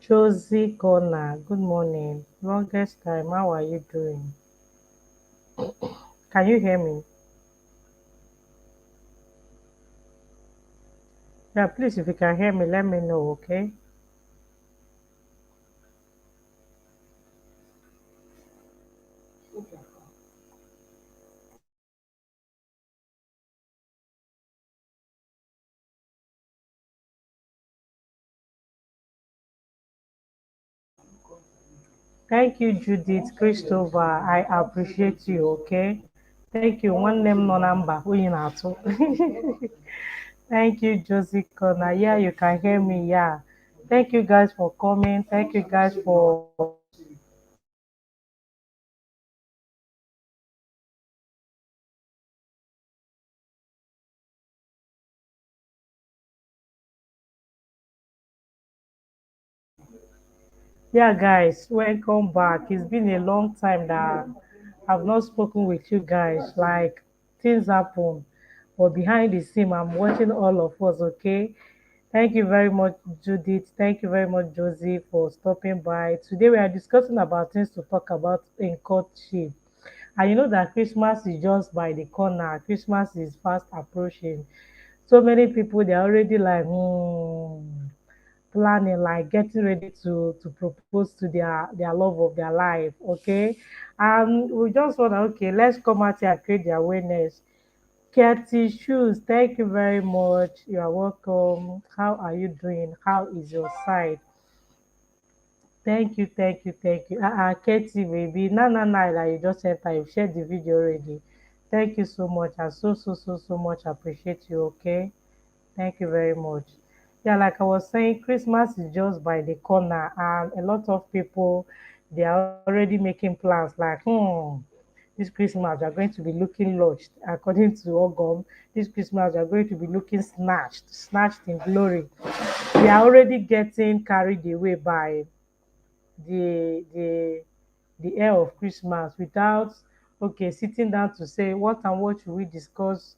Josie Corner, good morning. Longest time, how are you doing? Can you hear me? Yeah, please, if you can hear me, let me know, okay? Thank you, Judith Christopher. I appreciate you, okay? Thank you. One name, no number. Thank you, Josie Corner. Yeah, you can hear me. Yeah. Thank you guys for coming. Thank you guys for. Yeah, guys, welcome back. It's been a long time that I've not spoken with you guys. Like, things happen, but behind the scene, I'm watching all of us, okay? Thank you very much, Judith. Thank you very much, Josie, for stopping by. Today, we are discussing about things to talk about in courtship. And you know that Christmas is just by the corner, Christmas is fast approaching. So many people, they're already like, planning, like getting ready to propose to their love of their life, okay? And we just want to, okay, let's come out here and create the awareness. Katie Shoes, thank you very much. You are welcome. How are you doing? How is your side? Thank you, thank you, thank you. Katie, baby. No, like you just enter. You've shared the video already. Thank you so much. I so much appreciate you, okay? Thank you very much. Yeah, like I was saying, Christmas is just by the corner, and a lot of people, they are already making plans like, this Christmas we are going to be looking lodged. According to Ogum, this Christmas we are going to be looking snatched in glory. We are already getting carried away by the the the air of Christmas without, okay, sitting down to say what and what should we discuss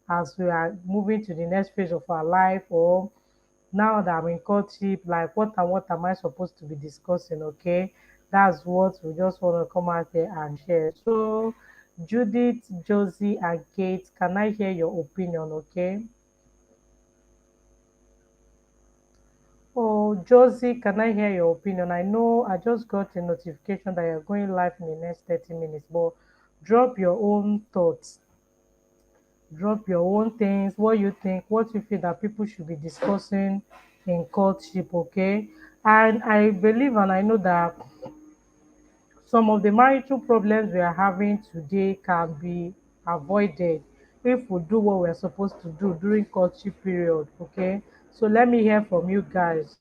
as we are moving to the next phase of our life, or now that I'm in courtship, like what and what am I supposed to be discussing? Okay, that's what we just want to come out here and share. So, Judith, Josie, and Kate, can I hear your opinion? Okay. Oh, Josie, can I hear your opinion? I know I just got a notification that you're going live in the next 30 minutes, but drop your own thoughts, drop your own things, what you think, what you feel that people should be discussing in courtship, okay? And I believe and I know that some of the marital problems we are having today can be avoided if we do what we're supposed to do during courtship period, okay? So let me hear from you guys.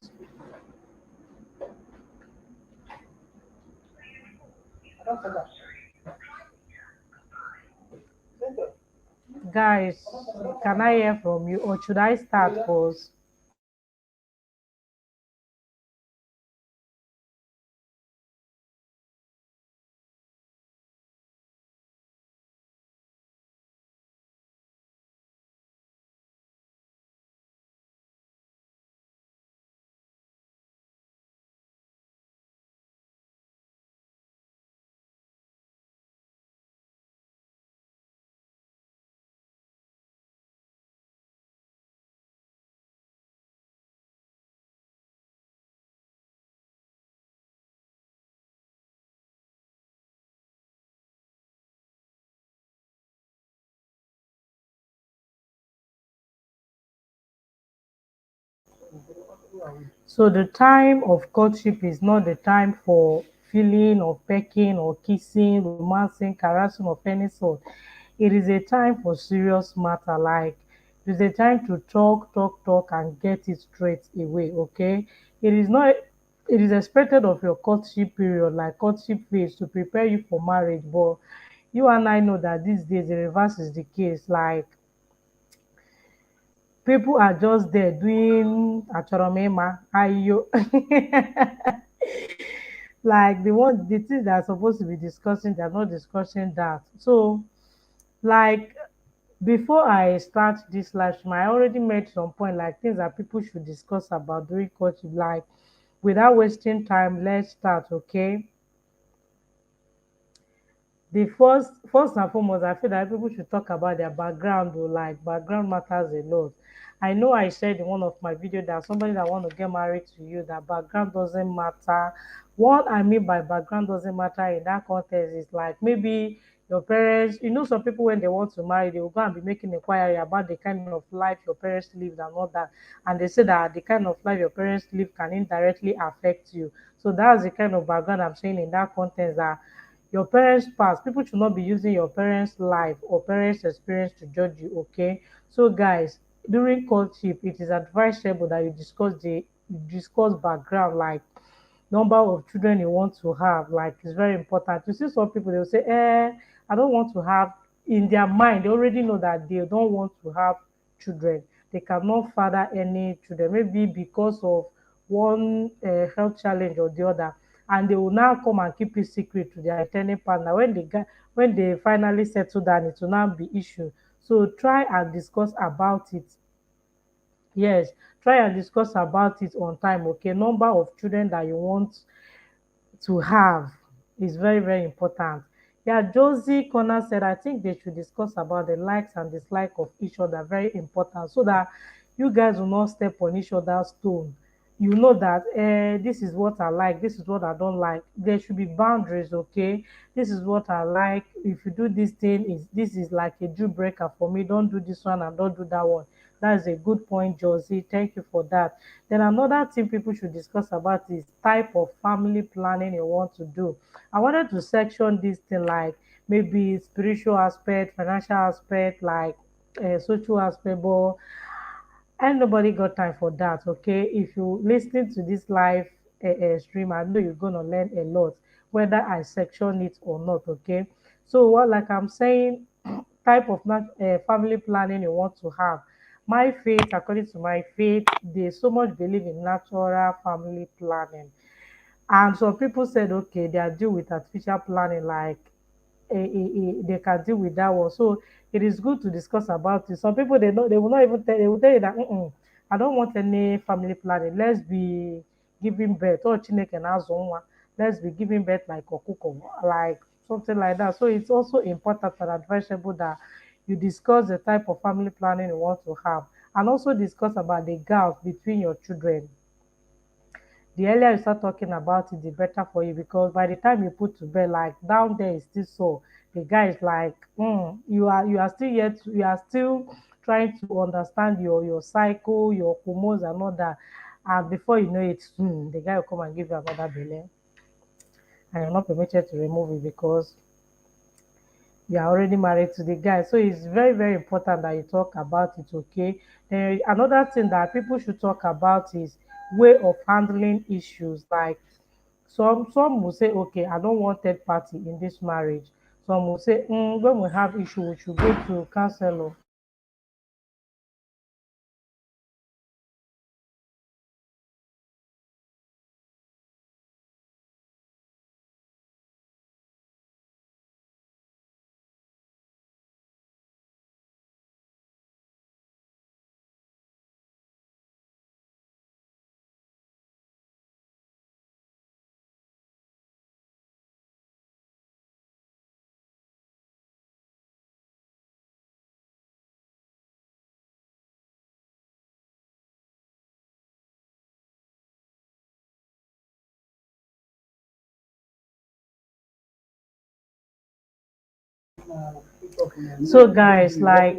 Guys, can I hear from you or should I start first? So the time of courtship is not the time for feeling or pecking or kissing, romancing, caressing of any sort. It is a time for serious matter. Like it is a time to talk, and get it straight away. Okay, it is not. It is expected of your courtship period, like courtship phase, to prepare you for marriage. But you and I know that these days the reverse is the case. Like people are just there doing achoromema, ayo. Like the things that are supposed to be discussing, they're not discussing that. So, like before I start this live stream, I already made some point like things that people should discuss about during courtship. Like Without wasting time, let's start, okay? The first and foremost, I feel that people should talk about their background o, like background matters a lot. I know I said in one of my video that somebody that want to get married to you, that background doesn't matter. What I mean by background doesn't matter in that context is like maybe your parents, some people when they want to marry, they will go and be making inquiry about the kind of life your parents lived and all that, and they say that the kind of life your parents live can indirectly affect you. So that's the kind of background I'm saying in that context, that your parents past, people should not be using your parents life or parents experience to judge you, okay? So guys, during courtship, it is advisable that you discuss background, like number of children you want to have. Like, it's very important. You see some people, they'll say, I don't want to have, in their mind they already know that they don't want to have children. They cannot father any children, maybe because of one health challenge or the other, and they will now come and keep it secret to their intending partner. When they finally settle down, it will now be issue. So try and discuss about it. Yes, try and discuss about it on time, okay? Number of children that you want to have is very, very important. Yeah, Josie Connor said, I think they should discuss about the likes and dislike of each other. Very important, so that you guys will not step on each other's stone. You know that this is what I like, this is what I don't like. There should be boundaries, okay? This is what I like. If you do this thing, this is like a deal breaker for me. Don't do this one and don't do that one. That is a good point, Josie. Thank you for that. Then another thing people should discuss about is type of family planning you want to do. I wanted to section this thing like maybe spiritual aspect, financial aspect, like social aspect, but and nobody got time for that, okay? If you listening to this live stream, I know you're gonna learn a lot, whether I section it or not, okay? So what, like I'm saying, type of family planning you want to have. My faith, according to my faith, they so much believe in natural family planning, and some people said okay, they are due with artificial planning, like they can deal with that one. So it is good to discuss about it. Some people, they will not even tell, they will tell you that I don't want any family planning. Let's be giving birth or chineke na azụ nwa. Let's be giving birth like okuko, like something like that. So it's also important and advisable that you discuss the type of family planning you want to have, and also discuss about the gap between your children. The earlier you start talking about it, the better for you, because by the time you put to bed, like down there is still so. The guy is like, you are still yet, you are still trying to understand your cycle, your hormones and all that. And before you know it, the guy will come and give you another belly, and you're not permitted to remove it because you are already married to the guy. So it's very, very important that you talk about it, okay? Then another thing that people should talk about is way of handling issues. Like some will say, okay, I don't want third party in this marriage. Some will say, when we have issue, we should go to counselor. So guys, like,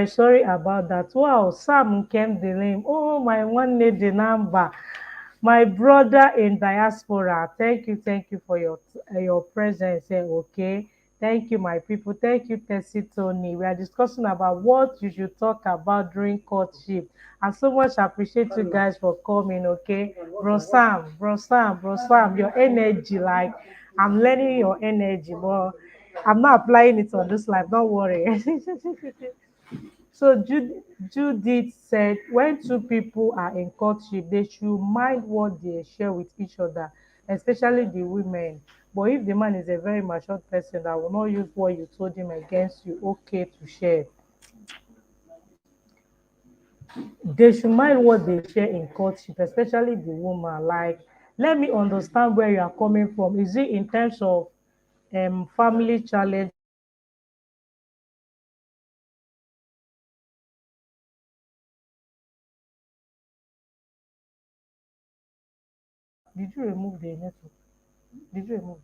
sorry about that. Wow, Sam came the name. Oh, my one need the number. My brother in diaspora, thank you for your presence here, okay? Thank you, my people. Thank you, Tessie Tony. We are discussing about what you should talk about during courtship. I so much appreciate you guys for coming, okay? Bro Sam, your energy, like, I'm learning your energy, but I'm not applying it on this life. Don't worry. So Judith said, when two people are in courtship, they should mind what they share with each other, especially the women. But if the man is a very mature person that will not use what you told him against you, okay to share. They should mind what they share in courtship, especially the woman. Like, let me understand where you are coming from. Is it in terms of family challenge? Did you remove the network? Did you remove?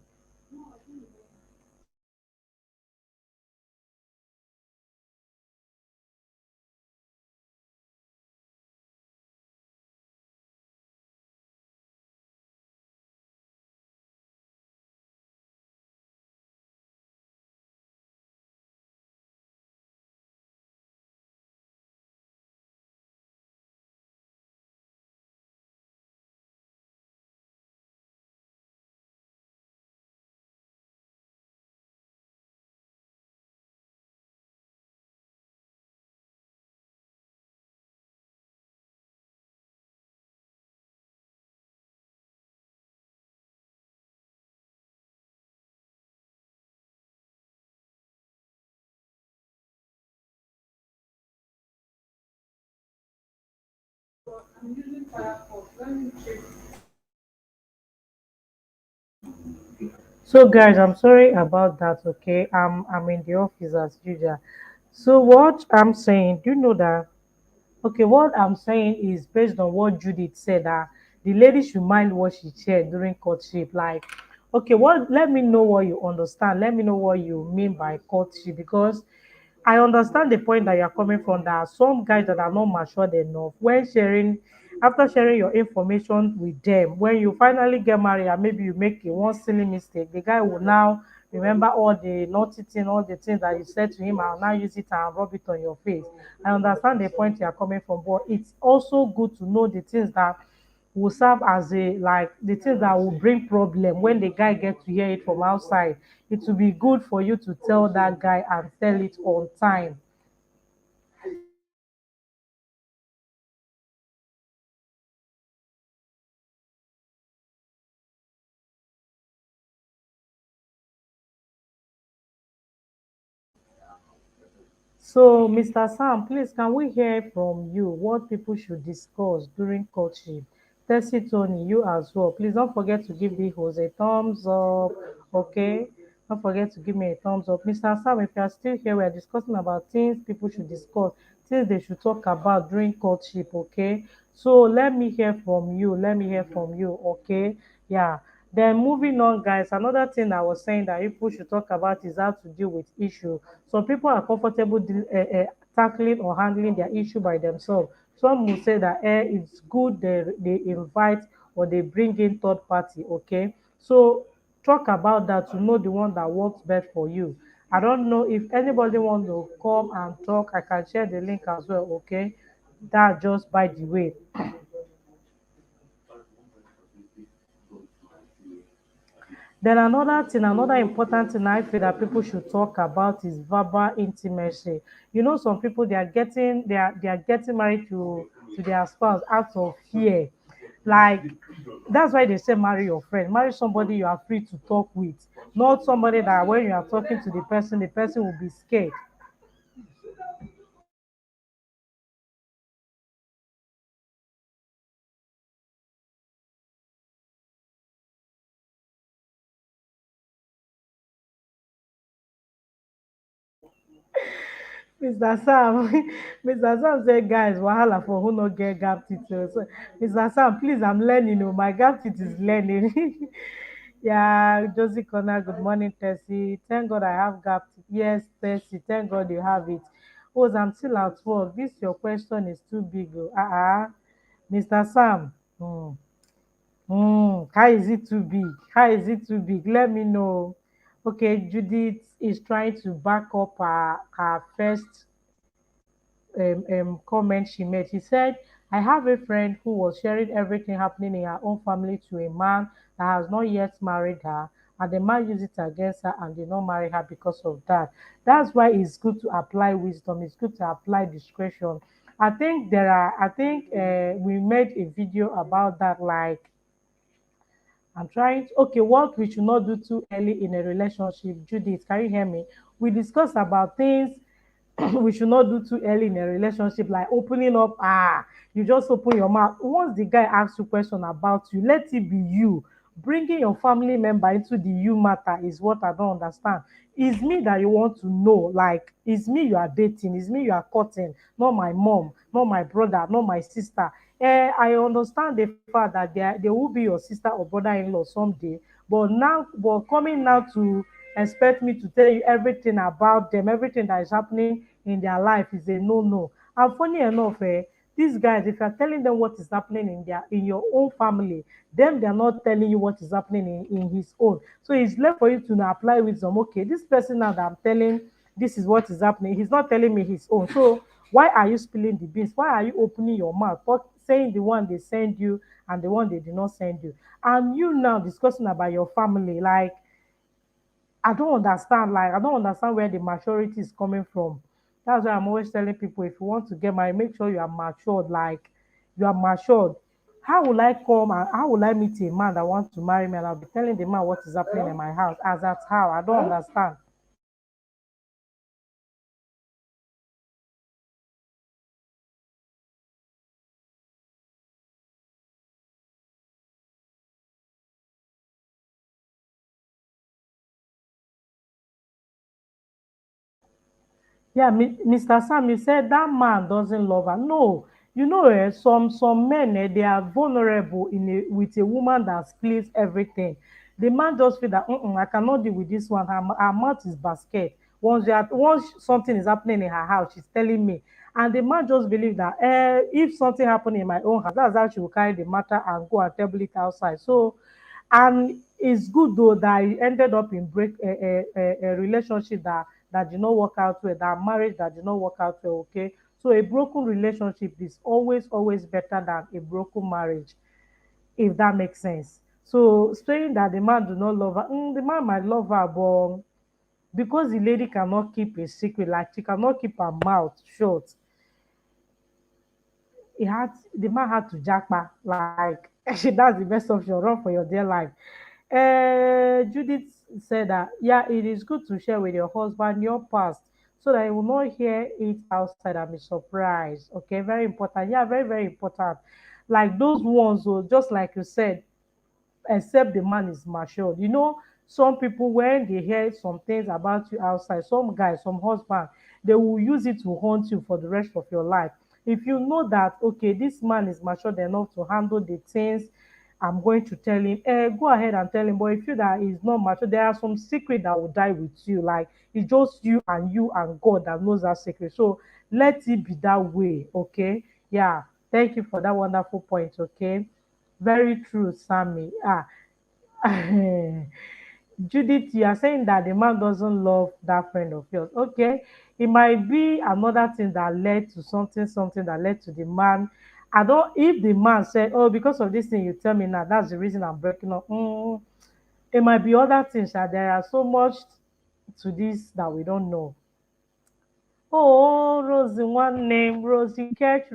So guys, I'm sorry about that, okay? I'm in the office as usual. So what I'm saying, do you know that, okay, what I'm saying is based on what Judith said, that the lady should mind what she shared during courtship. Like, okay, what, let me know what you understand. Let me know what you mean by courtship, because I understand the point that you're coming from. That some guys that are not matured enough, when sharing, after sharing your information with them, when you finally get married and maybe you make a one silly mistake, the guy will now remember all the naughty thing, all the things that you said to him, and now use it and rub it on your face. I understand the point you are coming from, but it's also good to know the things that will serve as a, like, the things that will bring problem when the guy gets to hear it from outside. It will be good for you to tell that guy and tell it on time. So, Mr. Sam, please, can we hear from you what people should discuss during courtship? Tessie Tony, you as well. Please don't forget to give the host a thumbs up, okay? Don't forget to give me a thumbs up. Mr. Sam, if you are still here, we are discussing about things people should discuss, things they should talk about during courtship, okay? So, let me hear from you. Let me hear from you, okay? Yeah. Then moving on, guys, another thing I was saying that people should talk about is how to deal with issue. Some people are comfortable tackling or handling their issue by themselves. Some will say that it's good they invite or they bring in third party, okay? So talk about that to know the one that works best for you. I don't know if anybody wants to come and talk. I can share the link as well, okay? That just by the way. Then another thing, another important thing I feel that people should talk about is verbal intimacy. You know, some people they are getting married to their spouse out of fear. Like, that's why they say marry your friend. Marry somebody you are free to talk with, not somebody that when you are talking to the person will be scared. Mr. Sam, Mr. Sam said, guys, wahala for who no get gap teeth. So, Mr. Sam, please, I'm learning. Oh, my gap teeth is learning. Yeah, Josie Connor, good morning, Tessie. Thank God I have gap teeth. Yes, Tessie, thank God you have it. Oh, I'm still at work. This your question is too big. Oh. Mr. Sam. Hmm. How is it too big? How is it too big? Let me know. Okay, Judith. is trying to back up her first comment she made. She said, I have a friend who was sharing everything happening in her own family to a man that has not yet married her, and the man used it against her and did not marry her because of that. That's why it's good to apply wisdom, it's good to apply discretion. I think we made a video about that, like I'm trying to, okay, what we should not do too early in a relationship. Judith, can you hear me? We discussed about things we should not do too early in a relationship, like opening up. You just open your mouth. Once the guy asks you question about you, let it be you. Bringing your family member into the you matter is what I don't understand. It's me that you want to know, like it's me you are dating, it's me you are courting, not my mom, not my brother, not my sister. I understand the fact that they will be your sister or brother-in-law someday, but coming now to expect me to tell you everything about them, everything that is happening in their life is a no-no. And funny enough, these guys, if you're telling them what is happening in your own family, them they're not telling you what is happening in his own. So it's left for you to now apply wisdom. Okay, this person now that I'm telling this is what is happening, he's not telling me his own. So why are you spilling the beans? Why are you opening your mouth, saying the one they send you and the one they did not send you? And you now discussing about your family, like I don't understand. Like, I don't understand where the maturity is coming from. That's why I'm always telling people, if you want to get married, make sure you are matured. Like, you are matured. How will I come and how will I meet a man that wants to marry me and I'll be telling the man what is happening in my house? As that's how I don't understand. Yeah, Mr. Sam, you said that man doesn't love her. No, you know, some men they are vulnerable with a woman that splits everything. The man just feel that I cannot deal with this one. Her mouth is basket. Once something is happening in her house, she's telling me, and the man just believe that if something happen in my own house, that's how she will carry the matter and go and table it outside. So and it's good though that he ended up in break a relationship that did not work out well, that marriage that did not work out well. Okay, so a broken relationship is always better than a broken marriage, if that makes sense. So saying that the man do not love her, the man might love her, but because the lady cannot keep a secret, like she cannot keep her mouth shut, the man had to jackpot. Like that's the best option. Run for your dear life. Judith said that yeah, it is good to share with your husband your past so that he will not hear it outside and be surprised. Okay, very important. Yeah, very important. Like those ones, oh, just like you said, except the man is matured. You know, some people when they hear some things about you outside, some guys, some husband, they will use it to haunt you for the rest of your life. If you know that okay, this man is matured enough to handle the things I'm going to tell him, go ahead and tell him. But if you that is not mature, there are some secret that will die with you. Like it's just you and God that knows that secret. So let it be that way. Okay. Yeah. Thank you for that wonderful point. Okay. Very true, Sammy. Judith, you are saying that the man doesn't love that friend of yours. Okay, it might be another thing that led to something that led to the man. I don't. If the man said, "Oh, because of this thing you tell me now, that's the reason I'm breaking up." It might be other things. That there are so much to this that we don't know. Oh, Rosie, one name, Rosie Catch.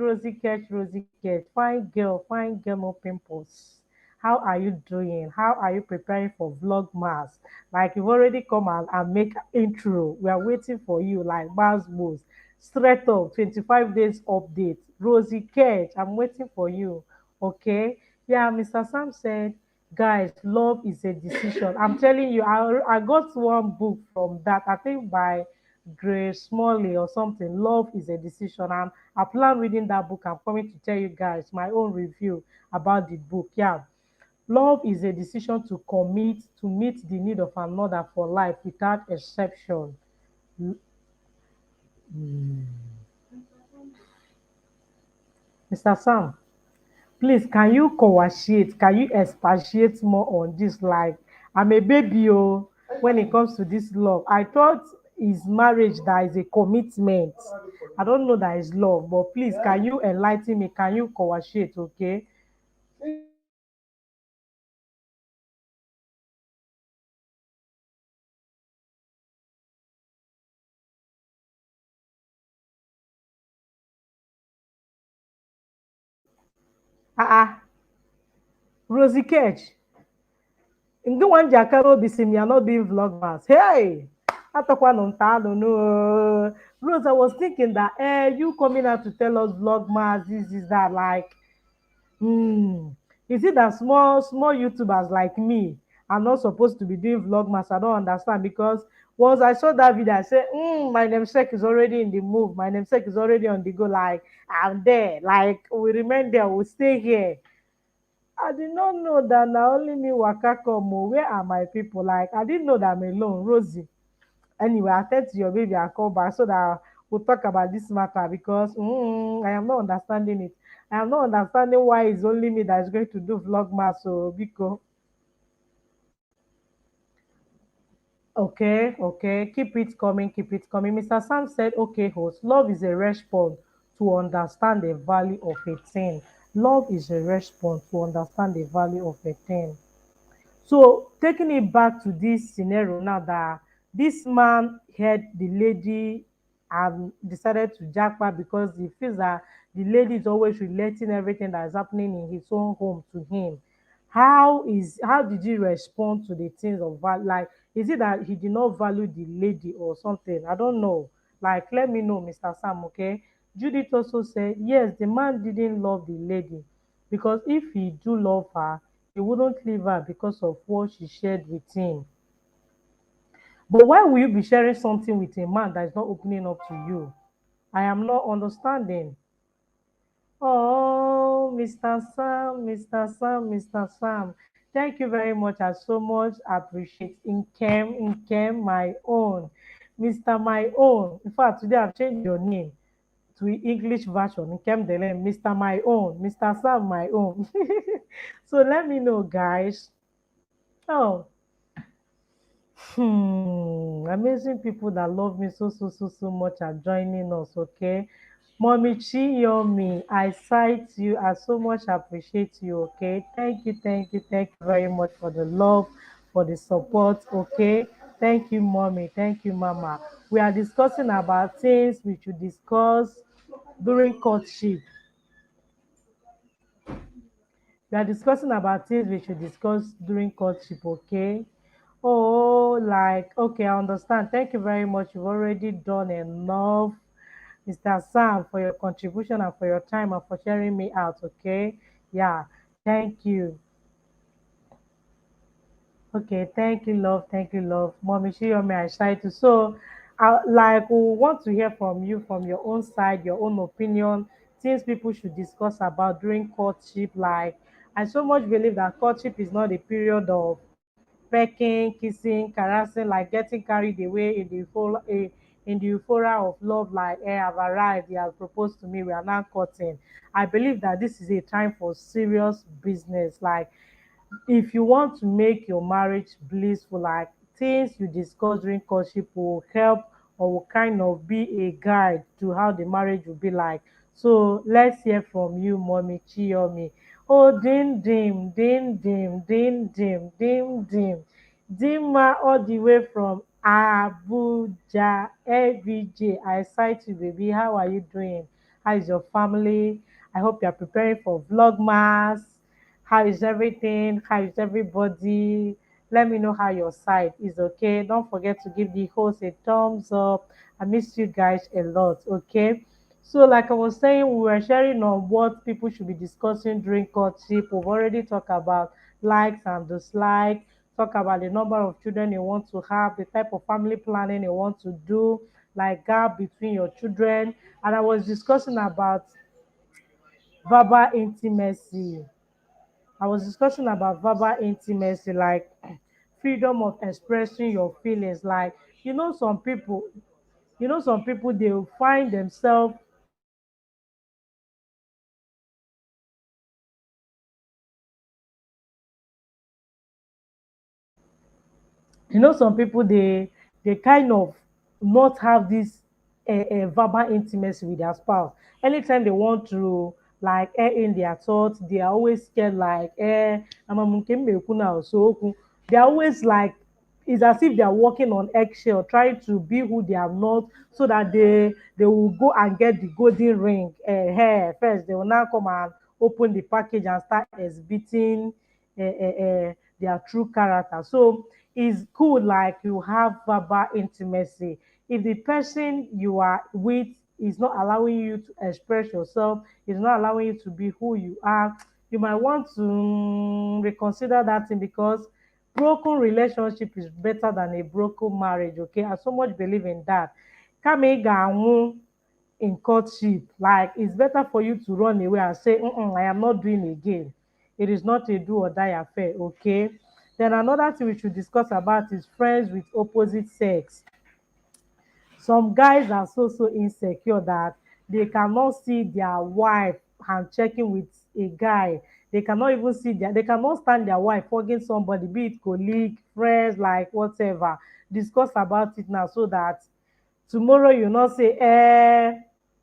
Fine girl, no pimples. How are you doing? How are you preparing for Vlogmas? Like you've already come and make intro. We are waiting for you, like Mars Moves. Straight up, 25 days update. Rosie Catch, I'm waiting for you. Okay? Yeah, Mr. Sam said, guys, love is a decision. I'm telling you, I got one book from that, I think by Grace Smalley or something. Love is a decision. And I plan reading that book. I'm coming to tell you guys my own review about the book. Yeah. Love is a decision to commit to meet the need of another for life without exception. Mr. Sam, please can you coagulate? Can you expatiate more on this? Like I'm a baby, oh. when it comes to this love. I thought is marriage that is a commitment. I don't know that is love, but please, can you enlighten me? Can you coerciate? Okay. Rosie Cage, ndị nwa ji akara obi si m ya not doing vlogmas. Hey, atakwanụ nta anụ no. Rose, I was thinking that you coming out to tell us vlogmas, this is that, like, is it that small YouTubers like me are not supposed to be doing vlogmas? I don't understand, because once I saw that video, I said, my namesake is already in the move. My namesake is already on the go. Like, I'm there. Like, we remain there. We stay here. I did not know that na only me waka come o. Where are my people? Like, I didn't know that I'm alone, Rosie. Anyway, I'll tell to your baby I'll call back so that we'll talk about this matter, because I am not understanding it. I am not understanding why it's only me that is going to do vlogmas. So, because okay, okay, keep it coming, keep it coming. Mr. Sam said, okay, host, love is a response to understand the value of a thing. Love is a response to understand the value of a thing. So taking it back to this scenario now, that this man heard the lady and decided to jackpot because he feels that the lady is always relating everything that is happening in his own home to him. How did he respond to the things of value? Like, is it that he did not value the lady or something? I don't know. Like, let me know, Mr. Sam, okay? Judith also said, yes, the man didn't love the lady, because if he do love her, he wouldn't leave her because of what she shared with him. But why will you be sharing something with a man that is not opening up to you? I am not understanding. Oh, Mr. Sam, Mr. Sam, Mr. Sam. Thank you very much. I so much appreciate Inkem, my own. Mr. My own. In fact, today I've changed your name to English version. Nkem Delem, Mr. My own, Mr. Sam, my own. So let me know, guys. Oh, amazing people that love me so much are joining us, okay? Mommy Chiyomi, I cite you. I so much appreciate you, okay? Thank you very much for the love, for the support, okay? Thank you, Mommy. Thank you, Mama. We are discussing about things we should discuss during courtship. We are discussing about things we should discuss during courtship, okay? Oh, like, okay, I understand. Thank you very much. You've already done enough, Mr. Sam, for your contribution and for your time and for sharing me out, okay? Yeah, thank you. Okay, thank you, love. Thank you, love. Mommy, she on me, I try to. So, like, we want to hear from you, from your own side, your own opinion, things people should discuss about during courtship. Like, I so much believe that courtship is not a period of pecking, kissing, caressing, like getting carried away in the euphoria of love, like, hey, I've arrived, he has proposed to me, we are now courting. I believe that this is a time for serious business. Like, if you want to make your marriage blissful, like, things you discuss during courtship will help or will kind of be a guide to how the marriage will be like. So let's hear from you, Mommy Chiyomi. Oh, dim dim dim dim dim dim dim dim Dima, all the way from Abuja, ABJ. I sight you, baby. How are you doing? How is your family? I hope you are preparing for Vlogmas. How is everything? How is everybody? Let me know how your side is, okay? Don't forget to give the host a thumbs up. I miss you guys a lot, okay? So, like I was saying, we were sharing on what people should be discussing during courtship. We've already talked about likes and dislikes, talk about the number of children you want to have, the type of family planning you want to do, like gap between your children. And I was discussing about verbal intimacy. I was discussing about verbal intimacy, like freedom of expressing your feelings. Like, you know, some people, some people, they will find themselves, Some people they kind of not have this verbal intimacy with their spouse. Anytime they want to like air in their thoughts, they are always scared like now. So they're always like it's as if they are walking on eggshell, trying to be who they are not, so that they will go and get the golden ring hair first. They will now come and open the package and start exhibiting their true character. So it's good like you have verbal intimacy. If the person you are with is not allowing you to express yourself, is not allowing you to be who you are, you might want to reconsider that thing, because broken relationship is better than a broken marriage. Okay, I so much believe in that. Kama ị ga-anwụ in courtship, like it's better for you to run away and say, I am not doing again. It is not a do or die affair. Okay, then another thing we should discuss about is friends with opposite sex. Some guys are so insecure that they cannot see their wife hand checking with a guy. They cannot even see they cannot stand their wife hugging somebody, be it colleague, friends, like whatever. Discuss about it now, so that tomorrow you not say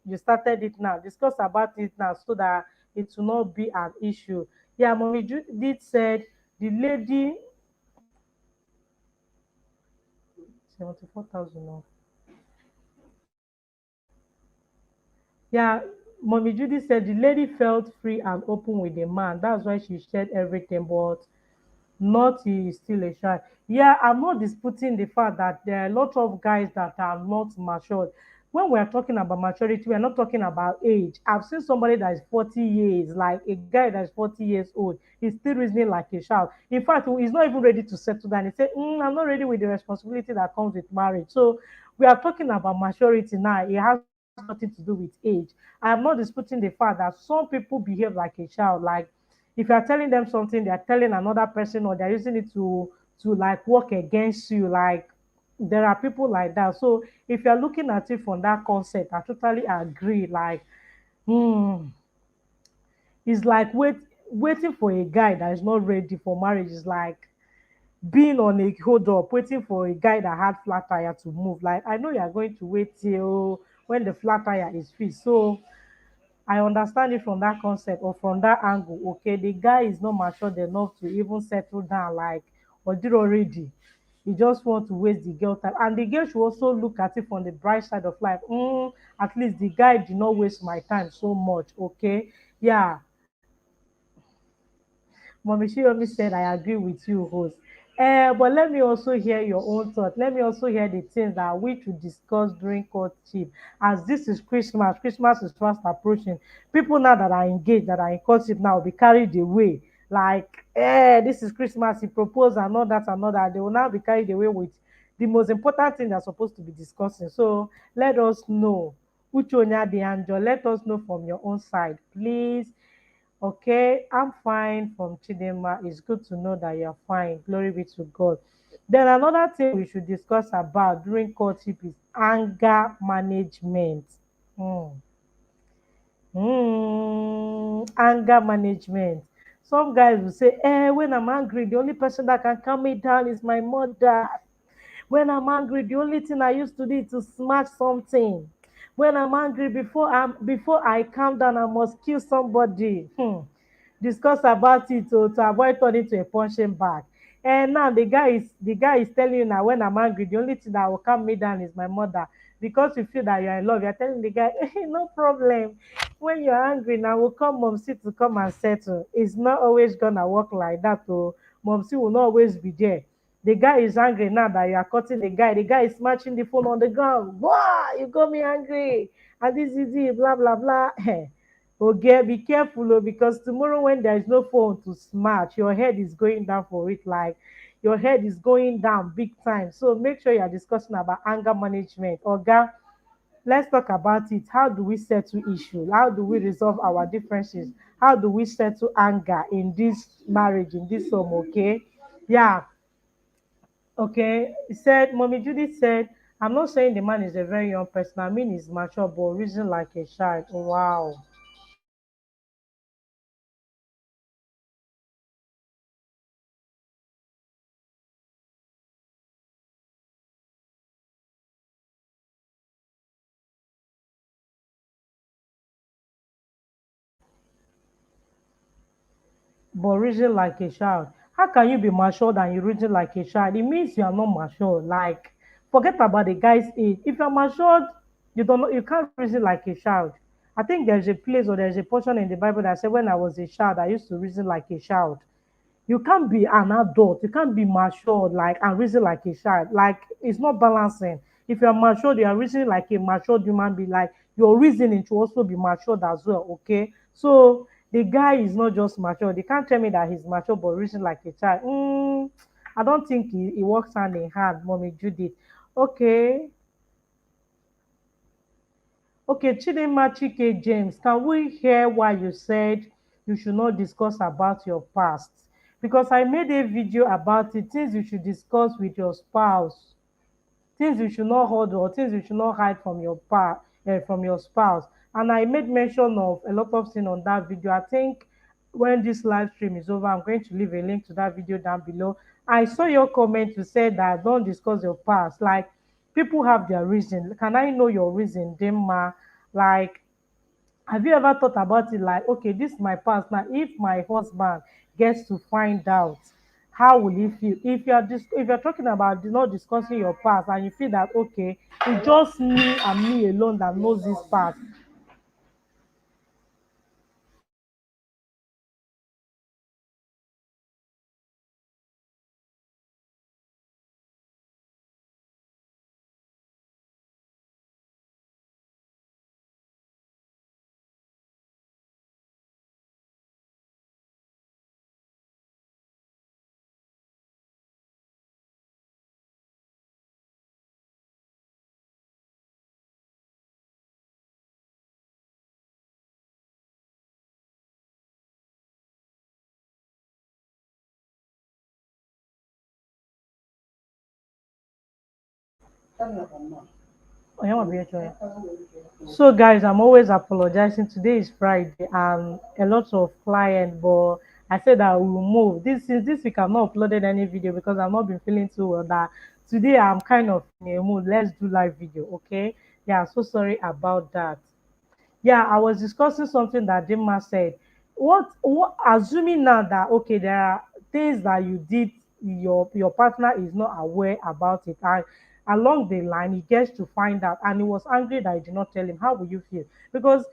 you started it now. Discuss about it now, so that it will not be an issue. Yeah, mommy did said the lady 74,000. Yeah, Mommy Judy said the lady felt free and open with the man. That's why she shared everything, but not he is still a child. Yeah, I'm not disputing the fact that there are a lot of guys that are not matured. When we are talking about maturity, we are not talking about age. I've seen somebody that is 40 years, like a guy that is 40 years old, he's still reasoning like a child. In fact, he's not even ready to settle down. He said, I'm not ready with the responsibility that comes with marriage. So we are talking about maturity now. It has nothing to do with age. I am not disputing the fact that some people behave like a child. Like if you are telling them something, they are telling another person, or they're using it to like work against you. Like there are people like that. So if you're looking at it from that concept, I totally agree. Like, hmm, it's like waiting for a guy that is not ready for marriage is like being on a hold up, waiting for a guy that had flat tire to move. Like I know you are going to wait till when the flat tire is fixed. So I understand it from that concept or from that angle. Okay, the guy is not matured enough to even settle down, like, or did already. He just want to waste the girl time. And the girl should also look at it from the bright side of life. At least the guy did not waste my time so much. Okay. Yeah, Mommy Shiyomi said, I agree with you, host. But let me also hear your own thought. Let me also hear the things that we should discuss during courtship. As this is Christmas, Christmas is fast approaching. People now that are engaged, that are in courtship now, will be carried away. Like, this is Christmas, he proposed and all that and all that. They will now be carried away with the most important thing they're supposed to be discussing. So let us know. Uchonya the angel, let us know from your own side, please. Okay, I'm fine from Chidema. It's good to know that you're fine. Glory be to God. Then another thing we should discuss about during courtship is anger management. Hmm. Anger management. Some guys will say, when I'm angry, the only person that can calm me down is my mother. When I'm angry, the only thing I used to do is to smash something. When I'm angry, before I calm down, I must kill somebody. Discuss about it to avoid turning to a punching bag. And now the guy is telling you now, when I'm angry, the only thing that will calm me down is my mother. Because you feel that you're in love, you're telling the guy, hey, no problem. When you're angry, now will come mom sit to come and settle. It's not always gonna work like that. So mom will not always be there. The guy is angry now that you are cutting the guy. The guy is smashing the phone on the ground. Wow, you got me angry. And this is it, blah, blah, blah. Okay, be careful, because tomorrow when there is no phone to smash, your head is going down for it. Like your head is going down big time. So make sure you are discussing about anger management. Okay, let's talk about it. How do we settle issues? How do we resolve our differences? How do we settle anger in this marriage, in this home? Okay, yeah. Okay, he said, Mommy Judy said, I'm not saying the man is a very young person. I mean, he's mature, but reason like a child. Wow. but reason like a child. How can you be matured and you reason like a child? It means you are not mature. Like, forget about the guy's age. If you're matured, you don't know, you can't reason like a child. I think there's a place or there's a portion in the Bible that said when I was a child, I used to reason like a child. You can't be an adult, you can't be matured like and reason like a child. Like, it's not balancing. If you're matured, you are reasoning like a matured human being. Like, your reasoning should also be matured as well. Okay, so the guy is not just matured. You can't tell me that he's matured but reason like a child. I don't think it works hand in hand, mommy Judith. Okay. Okay, Chidinma Chike James, can we hear why you said you should not discuss about your past? Because I made a video about it, things you should discuss with your spouse, things you should not hold or things you should not hide from your from your spouse. And I made mention of a lot of things on that video. I think when this live stream is over, I'm going to leave a link to that video down below. I saw your comment. You said that don't discuss your past. Like, people have their reason. Can I know your reason, Dimma? Like, have you ever thought about it? Like, okay, this is my past. Now, if my husband gets to find out, how will he feel? If you're talking about not discussing your past and you feel that okay, it's just me and me alone that knows this past. Oh, yeah, my dear. So guys, I'm always apologizing. Today is Friday and a lot of clients, but I said I will move. This week I've not uploaded any video because I've not been feeling too well. That today I'm kind of in a mood. Let's do live video, okay? Yeah, so sorry about that. Yeah, I was discussing something that Dimma said. What assuming now that okay, there are things that you did, your partner is not aware about it, and along the line he gets to find out and he was angry that I did not tell him. How will you feel? Because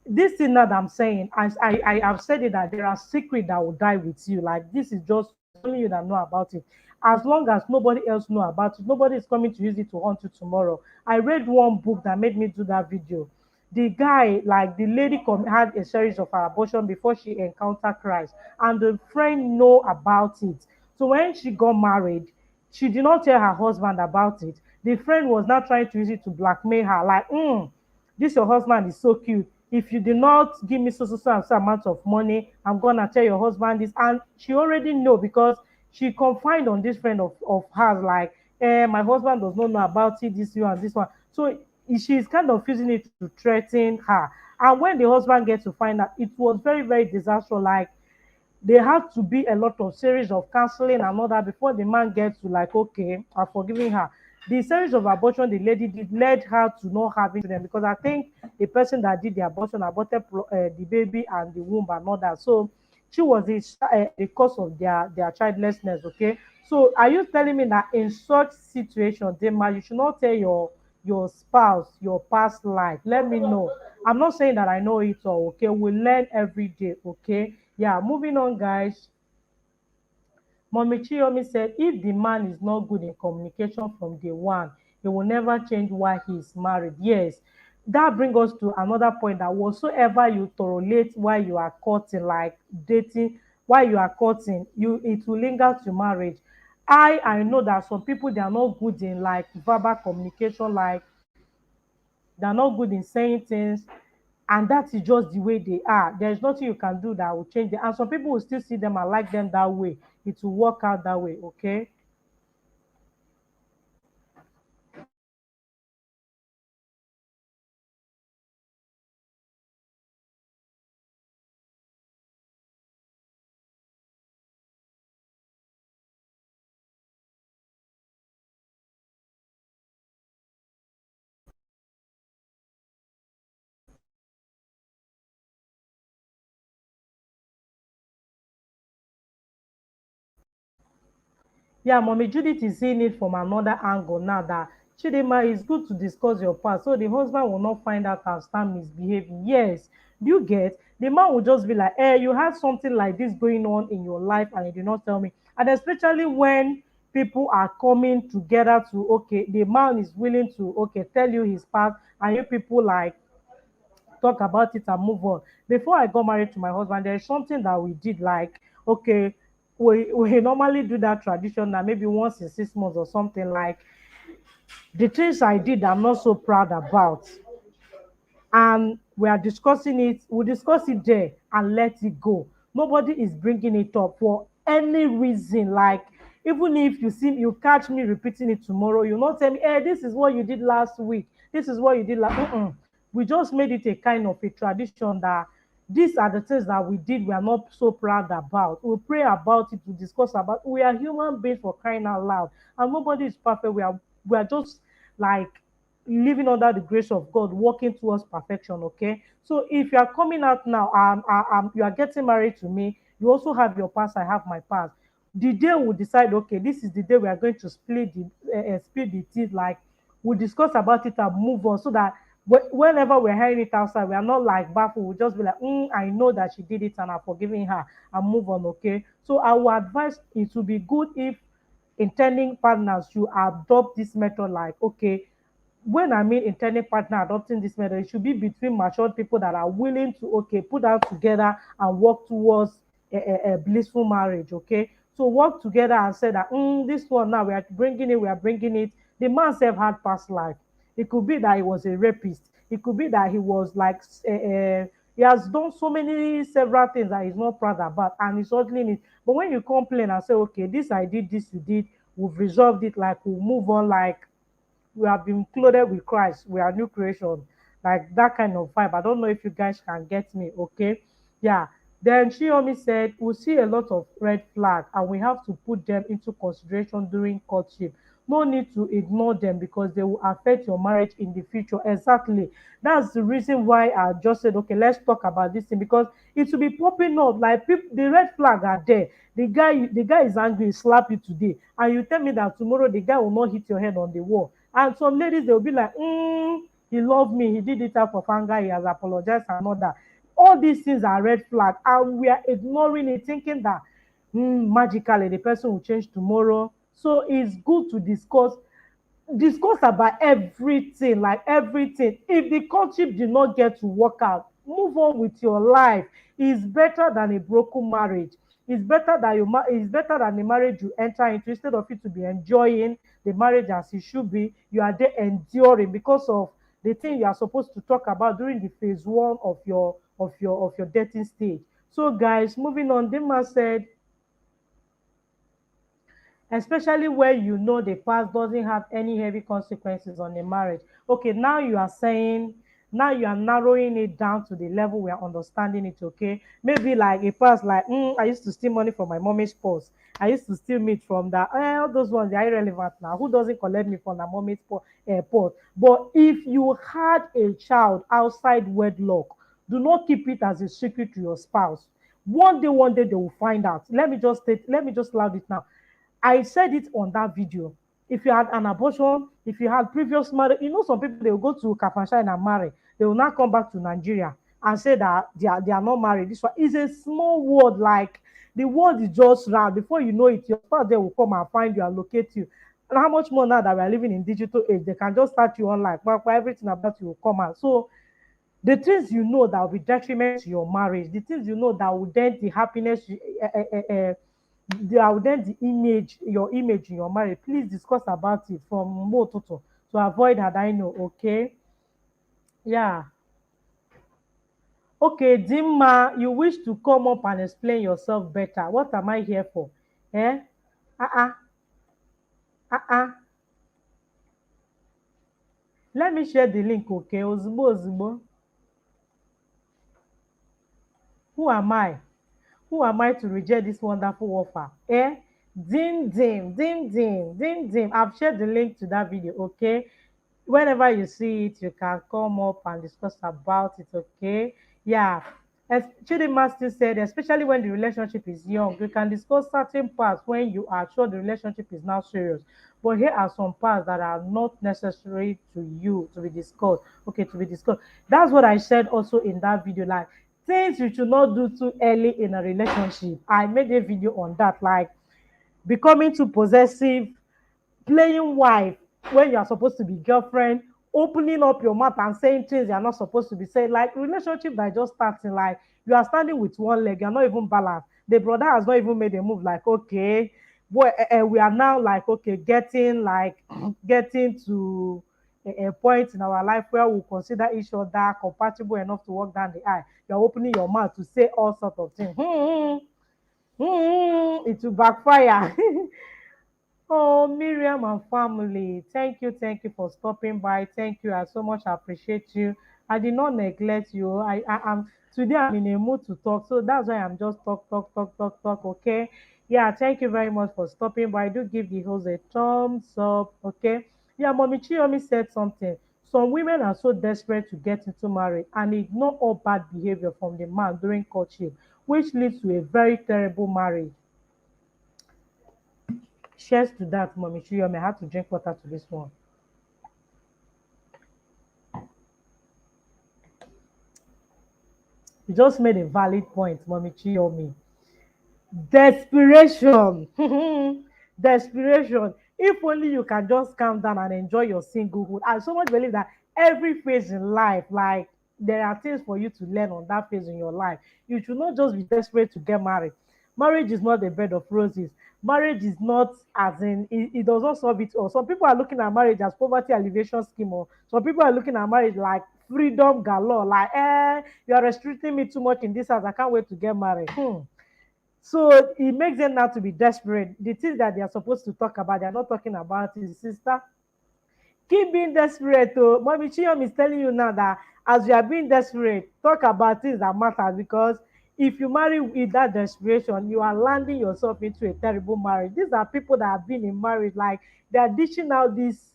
this thing that I'm saying, I have said it that there are secrets that will die with you. Like, this is just only you that know about it. As long as nobody else know about it, nobody is coming to use it to haunt you tomorrow. I read one book that made me do that video. The guy, like the lady, had a series of her abortion before she encountered Christ, and the friend know about it. So when she got married, she did not tell her husband about it. The friend was now trying to use it to blackmail her, like, this your husband is so cute. If you do not give me so amount of money, I'm gonna tell your husband this. And she already know because she confide on this friend of hers, like, my husband does not know about it, this you and this one. So she's kind of using it to threaten her. And when the husband gets to find out, it was very, very disastrous. Like, there had to be a lot of series of counseling and all that before the man gets to like, okay, I'm forgiving her. The series of abortion the lady did led her to not having children because I think the person that did the abortion aborted the baby and the womb and all that. So she was the cause of their childlessness. Okay, so are you telling me that in such situation, Dema, you should not tell your spouse your past life? Let me know. I'm not saying that I know it all. Okay, we learn every day. Okay, yeah, moving on, guys. Mommy Chiyomi said, if the man is not good in communication from day one, he will never change why he is married. Yes, that brings us to another point that whatsoever you tolerate while you are courting, like dating, while you are courting, it will linger to marriage. I know that some people they are not good in like verbal communication, like they're not good in saying things, and that is just the way they are. There's nothing you can do that will change it. And some people will still see them and like them that way. It will work out that way, okay? Yeah, Mommy Judith is seeing it from another angle now that Chidima, it's good to discuss your past so the husband will not find out and start misbehaving. Yes, do you get? The man will just be like, you had something like this going on in your life and you did not tell me. And especially when people are coming together to, okay, the man is willing to, okay, tell you his past and you people like talk about it and move on. Before I got married to my husband, there is something that we did like, okay, we normally do that tradition that maybe once in 6 months or something like the things I did I'm not so proud about and we are discussing it, we discuss it there and let it go. Nobody is bringing it up for any reason. Like, even if you see you catch me repeating it tomorrow, you not tell me, hey, this is what you did last week, this is what you did last. We just made it a kind of a tradition that these are the things that we did we are not so proud about. We pray about it, we discuss about. We are human beings, for crying out loud, and nobody is perfect. We are just like living under the grace of God, working towards perfection. Okay. So if you are coming out now, you are getting married to me, you also have your past, I have my past. The day we decide, okay, this is the day we are going to split the teeth, like we'll discuss about it and move on so that whenever we're hearing it outside, we are not like baffled. We'll just be like, I know that she did it and I'm forgiving her and move on. Okay. So I would advise it would be good if intending partners should adopt this method, like, okay, when I mean intending partner adopting this method, it should be between matured people that are willing to, okay, put out together and work towards a blissful marriage. Okay, so work together and say that, this one now we are bringing it. The man self had past life. It could be that he was a rapist. It could be that he was like he has done so many several things that he's not proud about and he's hustling it. But when you complain and say, okay, this I did, this you did, we've resolved it, like we'll move on, like we have been clothed with Christ. We are new creation. Like that kind of vibe. I don't know if you guys can get me. Okay. Yeah. Then Shiomi said, we see a lot of red flag and we have to put them into consideration during courtship. No need to ignore them because they will affect your marriage in the future. Exactly. That's the reason why I just said, okay, let's talk about this thing because it will be popping up. Like people, the red flag are there. The guy is angry, he slap you today, and you tell me that tomorrow the guy will not hit your head on the wall. And some ladies they'll be like, he loved me, he did it out of anger, he has apologized and all that. All these things are red flag, and we are ignoring it, thinking that magically the person will change tomorrow. So it's good to discuss about everything, like everything. If the courtship did not get to work out, move on with your life. It's better than a broken marriage. It's better than the marriage you enter into. Instead of you to be enjoying the marriage as it should be, you are there enduring because of the thing you are supposed to talk about during the phase one of your dating stage. So guys, moving on, Dima said, especially when you know the past doesn't have any heavy consequences on the marriage. Okay, now you are saying, now you are narrowing it down to the level we are understanding it. Okay, maybe like a past, like I used to steal money from my mommy's purse. I used to steal meat from that. All those ones they are irrelevant now. Who doesn't collect me from the mommy's purse? But if you had a child outside wedlock, do not keep it as a secret to your spouse. One day they will find out. Let me just loud it now. I said it on that video. If you had an abortion, if you had previous marriage, some people they will go to Kafansha and marry. They will not come back to Nigeria and say that they are not married. This one is a small world. Like the world is just round. Before you know it, your spouse there will come and find you and locate you. And how much more now that we are living in digital age, they can just start you online. But everything about you will come out. So the things that will be detriment to your marriage, the things that will dent the happiness, that will dent the image, your image in your marriage. Please discuss about it from Mototo to avoid that. I know, okay? Yeah. Okay, Dimma, you wish to come up and explain yourself better. What am I here for? Eh? Uh-uh. Uh-uh. Let me share the link, okay? Ozugbo, ozugbo. Who am I? Who am I to reject this wonderful offer? Eh? Dim dim, dim dim, dim dim. I've shared the link to that video, okay? Whenever you see it, you can come up and discuss about it, okay? Yeah. As Chidinma still said, especially when the relationship is young, you can discuss certain parts when you are sure the relationship is now serious. But here are some parts that are not necessary to you to be discussed. Okay, to be discussed. That's what I said also in that video. Like things you should not do too early in a relationship. I made a video on that. Like becoming too possessive, playing wife when you are supposed to be girlfriend, opening up your mouth and saying things you are not supposed to be saying. Like relationship that just starting, like you are standing with one leg, you are not even balanced. The brother has not even made a move. Like okay, boy, we are now like okay, getting like getting to a point in our life where we consider each other compatible enough to walk down the aisle. You are opening your mouth to say all sorts of things. It will backfire. Oh, Miriam and family, thank you for stopping by. Thank you. I so much appreciate you. I did not neglect you. I am today. I'm in a mood to talk, so that's why I'm just talk. Okay. Yeah, thank you very much for stopping by. Do give the host a thumbs up. Okay. Yeah, Mommy Chiyomi said something. Some women are so desperate to get into marriage and ignore all bad behavior from the man during courtship, which leads to a very terrible marriage. Cheers to that, Mommy Chiyomi. I had to drink water to this one. You just made a valid point, Mommy Chiyomi. Desperation. Desperation. If only you can just calm down and enjoy your singlehood. I so much believe that every phase in life, like there are things for you to learn on that phase in your life. You should not just be desperate to get married. Marriage is not a bed of roses. Marriage is not as in it does not solve it all. Some people are looking at marriage as poverty alleviation scheme, or some people are looking at marriage like freedom galore. Like, you are restricting me too much in this house. I can't wait to get married. So it makes them now to be desperate. The things that they are supposed to talk about, they are not talking about it, sister. Keep being desperate. Oh, Mommy Chiyom is telling you now that as you are being desperate, talk about things that matter, because if you marry with that desperation, you are landing yourself into a terrible marriage. These are people that have been in marriage, like they are dishing out this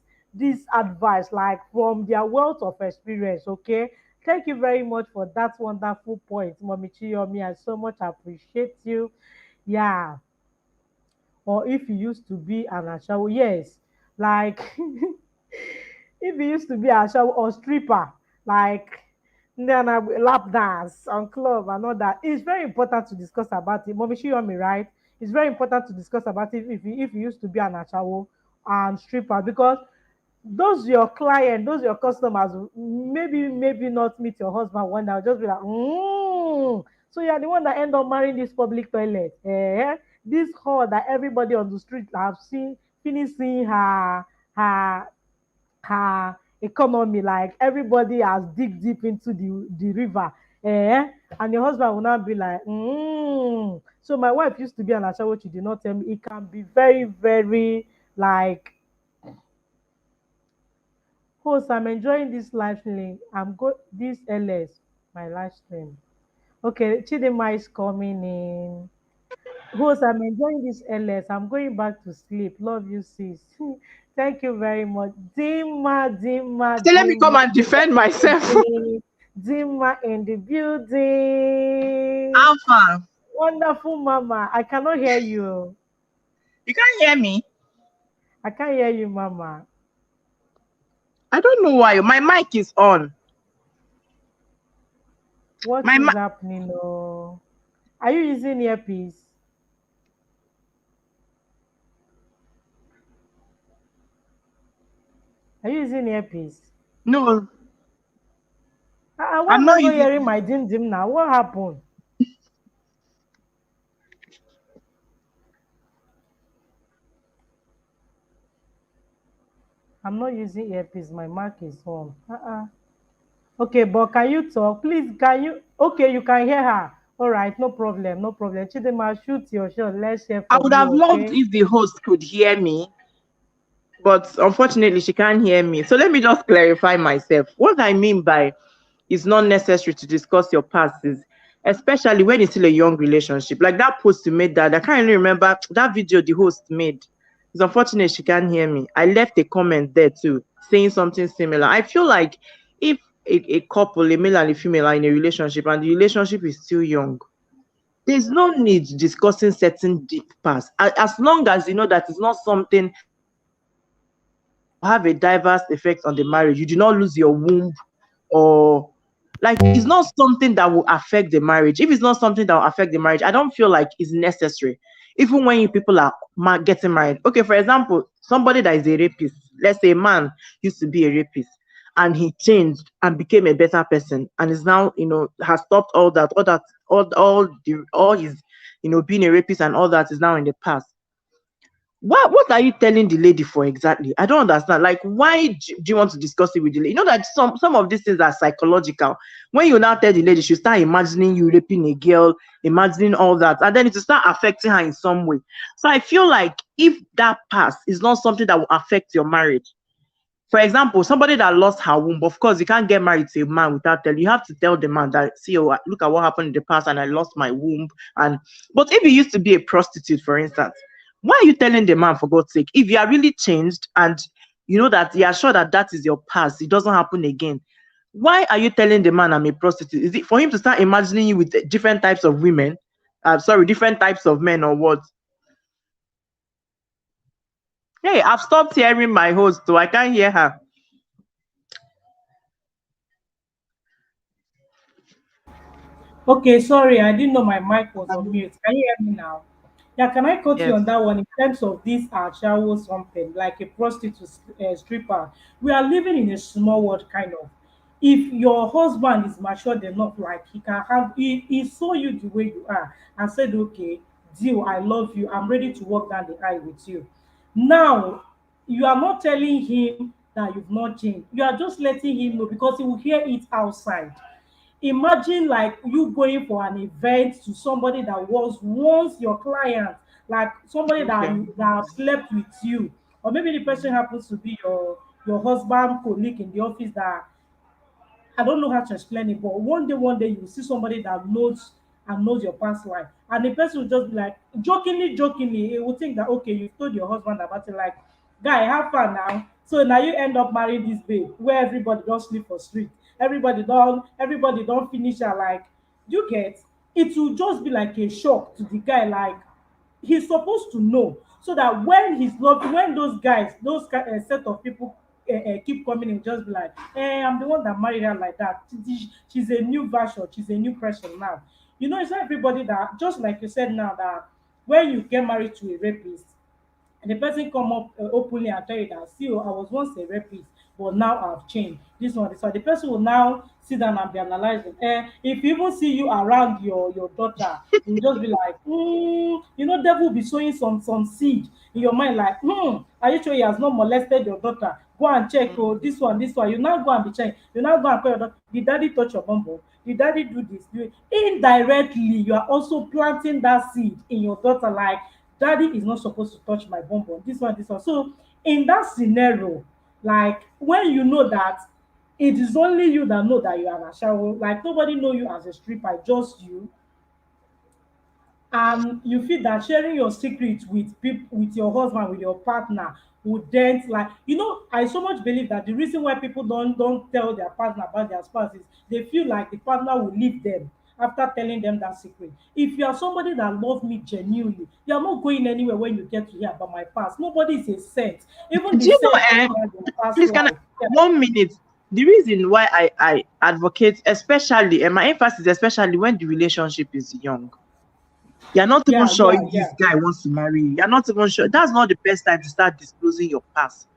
advice, like from their wealth of experience. Okay. Thank you very much for that wonderful point, Mommy Chiyomi. I so much appreciate you. Yeah. Or if you used to be an ashawo, yes, like if you used to be ashawo or stripper, like then I lap dance on club and all that, it's very important to discuss about it. Mommy Shiyomi, right? It's very important to discuss about it if you used to be an ashawo and stripper, because those your client, those your customers, maybe not meet your husband one day, I'll just be like, so you're the one that end up marrying this public toilet, this hall that everybody on the street have seen, finish seeing her her economy, like everybody has dig deep into the river, and your husband will not be like, so my wife used to be an ashawo. She did not tell me it can be very, very like, host, I'm enjoying this live stream. I'm go this LS, my live stream. Okay, Chidima is coming in. Host, I'm enjoying this LS. I'm going back to sleep. Love you, sis. Thank you very much. Say, let me come and defend myself. Dima in the building. Alpha, Wonderful mama. I cannot hear you. you can't hear me. I can't hear you, mama. I don't know why. My mic is on. What My is mic. happening? Oh, are you using earpiece? Are you using earpiece? No, Why I'm am I not not using. hearing my dim now? What happened? I'm not using earpiece. My mic is on. Okay, but can you talk? Please, can you? Okay, you can hear her. All right, no problem, no problem. Chidema, shoot your shot. Let's hear I from would you, have loved okay? if the host could hear me, but unfortunately, she can't hear me. So let me just clarify myself. What I mean by it's not necessary to discuss your past is, especially when it's still a young relationship. Like that post you made, that I can't really remember that video the host made. It's unfortunate she can't hear me. I left a comment there too saying something similar. I feel like if a couple, a male and a female, are in a relationship and the relationship is still young, there's no need discussing certain deep past. As long as you know that it's not something that will have a diverse effect on the marriage. You do not lose your womb, or like it's not something that will affect the marriage. If it's not something that will affect the marriage, I don't feel like it's necessary. Even when you people are getting married. Okay, for example, somebody that is a rapist, let's say a man used to be a rapist and he changed and became a better person and is now, has stopped all his, being a rapist and all that is now in the past. What are you telling the lady for exactly? I don't understand. Like, why do you want to discuss it with the lady? You know that some of these things are psychological. When you now tell the lady, she start imagining you raping a girl, imagining all that, and then it will start affecting her in some way. So I feel like if that past is not something that will affect your marriage, for example, somebody that lost her womb, of course, you can't get married to a man without telling. You have to tell the man that, see, oh, look at what happened in the past, and I lost my womb. And but if you used to be a prostitute, for instance, why are you telling the man, for God's sake? If you are really changed and you know that you are sure that that is your past, it doesn't happen again. Why are you telling the man I'm a prostitute? Is it for him to start imagining you with different types of women? Sorry, different types of men, or what? Hey, I've stopped hearing my host, so I can't hear her. Okay, sorry, I didn't know my mic was on mute. Can you hear me now? Yeah, can I quote you Yes. on that one in terms of this shower something like a prostitute stripper? We are living in a small world, kind of. If your husband is matured enough, like he saw you the way you are and said, okay, deal, I love you, I'm ready to walk down the aisle with you. Now, you are not telling him that you've not changed. You are just letting him know because he will hear it outside. Imagine like you going for an event to somebody that was once your client, like somebody that Okay. you that slept with you, or maybe the person happens to be your husband colleague in the office that I don't know how to explain it, but one day you will see somebody that knows your past life, and the person will just be like jokingly, he will think that okay, you told your husband about it, like, guy, have fun now. So now you end up marrying this babe where everybody don't sleep for street, everybody don't finish her like, you get, it will just be like a shock to the guy, like he's supposed to know so that when those guys set of people keep coming and just be like, I'm the one that married her like that, she's a new version, she's a new person now. It's not everybody that, just like you said now, that when you get married to a rapist and the person come up openly and tell you that, see, oh, I was once a rapist, but now I've changed. This one, the person will now sit down and be analyzing. If you even see you around your daughter, you will just be like, devil will be sowing some seed in your mind, like, are you sure he has not molested your daughter? Go and check. Oh, this one. You now go and be checking. You now go and call your daughter. Did daddy touch your bumble? Did daddy do this? Indirectly, you are also planting that seed in your daughter, like, daddy is not supposed to touch my bum bum, this one. So in that scenario, like when you know that it is only you that know that you are a shower, like nobody know you as a stripper, just you, and you feel that sharing your secret with people, with your husband, with your partner, would dent, like, I so much believe that the reason why people don't tell their partner about their spouse is they feel like the partner will leave them after telling them that secret. If you are somebody that love me genuinely, you are not going anywhere when you get to hear about my past. Nobody is a saint. Even Do the you know, saints also have their past please, can I, life. Yeah. 1 minute? The reason why I advocate, especially, and my emphasis, especially when the relationship is young, you're not even Yeah, sure yeah, if this yeah. guy wants to marry you. You're not even sure. That's not the best time to start disclosing your past.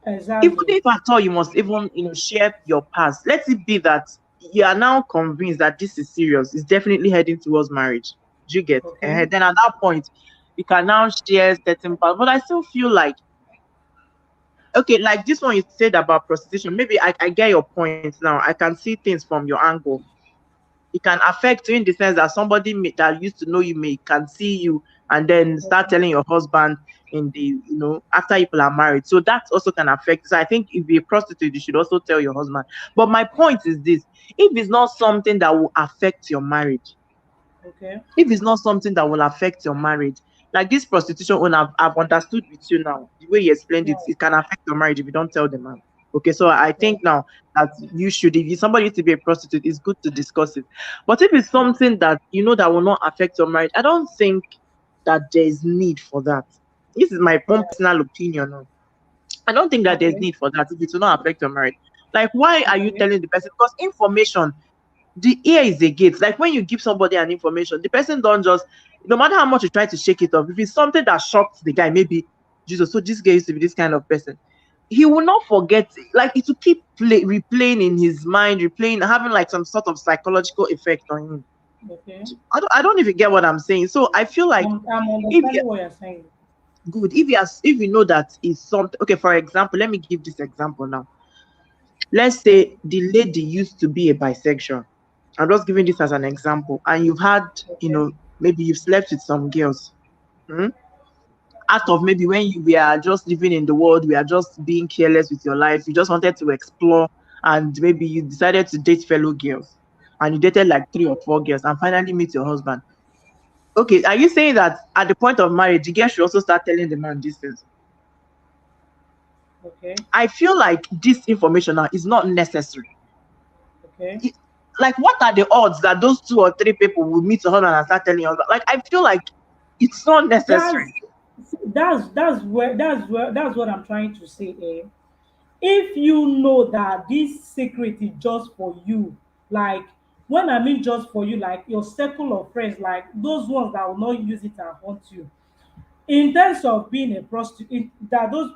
Even Exactly. if at all you must even, share your past. Let it be that you are now convinced that this is serious. It's definitely heading towards marriage. Do you get? Okay. Then at that point, you can now share certain parts. But I still feel like, okay, like this one you said about prostitution, maybe I get your point now. I can see things from your angle. It can affect you in the sense that somebody that used to know you may can see you and then start Okay. telling your husband in the, after people are married. So that also can affect. So I think if you're a prostitute, you should also tell your husband. But my point is this: if it's not something that will affect your marriage, Okay. if it's not something that will affect your marriage, like this prostitution one, I've understood with you now, the way you explained Yeah. it, it can affect your marriage if you don't tell the man. Okay, so I Yeah. think now that you should, if you somebody used to be a prostitute, it's good to discuss it. But if it's something that you know that will not affect your marriage, I don't think that there is need for that. This is my own Yeah. personal opinion. Oh. I don't think that there's Okay. need for that if it will not affect your marriage. Like, why are you Okay. telling the person? Because information, the ear is a gate. Like when you give somebody an information, the person don't just, no matter how much you try to shake it off, if it's something that shocks the guy, maybe Jesus, so this guy used to be this kind of person, he will not forget. Like it will keep replaying in his mind, replaying, having like some sort of psychological effect on him. Okay. I don't even get what I'm saying. So I feel like I'm if you understanding what you're saying. good, if you know that is something, okay, for example, let me give this example now. Let's Okay. say the lady used to be a bisexual. I'm just giving this as an example. And you've had, Okay. maybe you've slept with some girls. Hmm? Out of maybe when we are just living in the world, we are just being careless with your life. You just wanted to explore, and maybe you decided to date fellow girls. And you dated like 3 or 4 girls and finally meet your husband. Okay, are you saying that at the point of marriage, the girl should also start telling the man these things? Okay. I feel like this information now is not necessary. Okay. it- like what are the odds that those 2 or 3 people will meet your husband and start telling you? Like I feel like it's not That's necessary. that's what I'm trying to say. If you know that this secret is just for you, like when I mean just for you, like your circle of friends, like those ones that will not use it and haunt you. In terms of being a prostitute, that those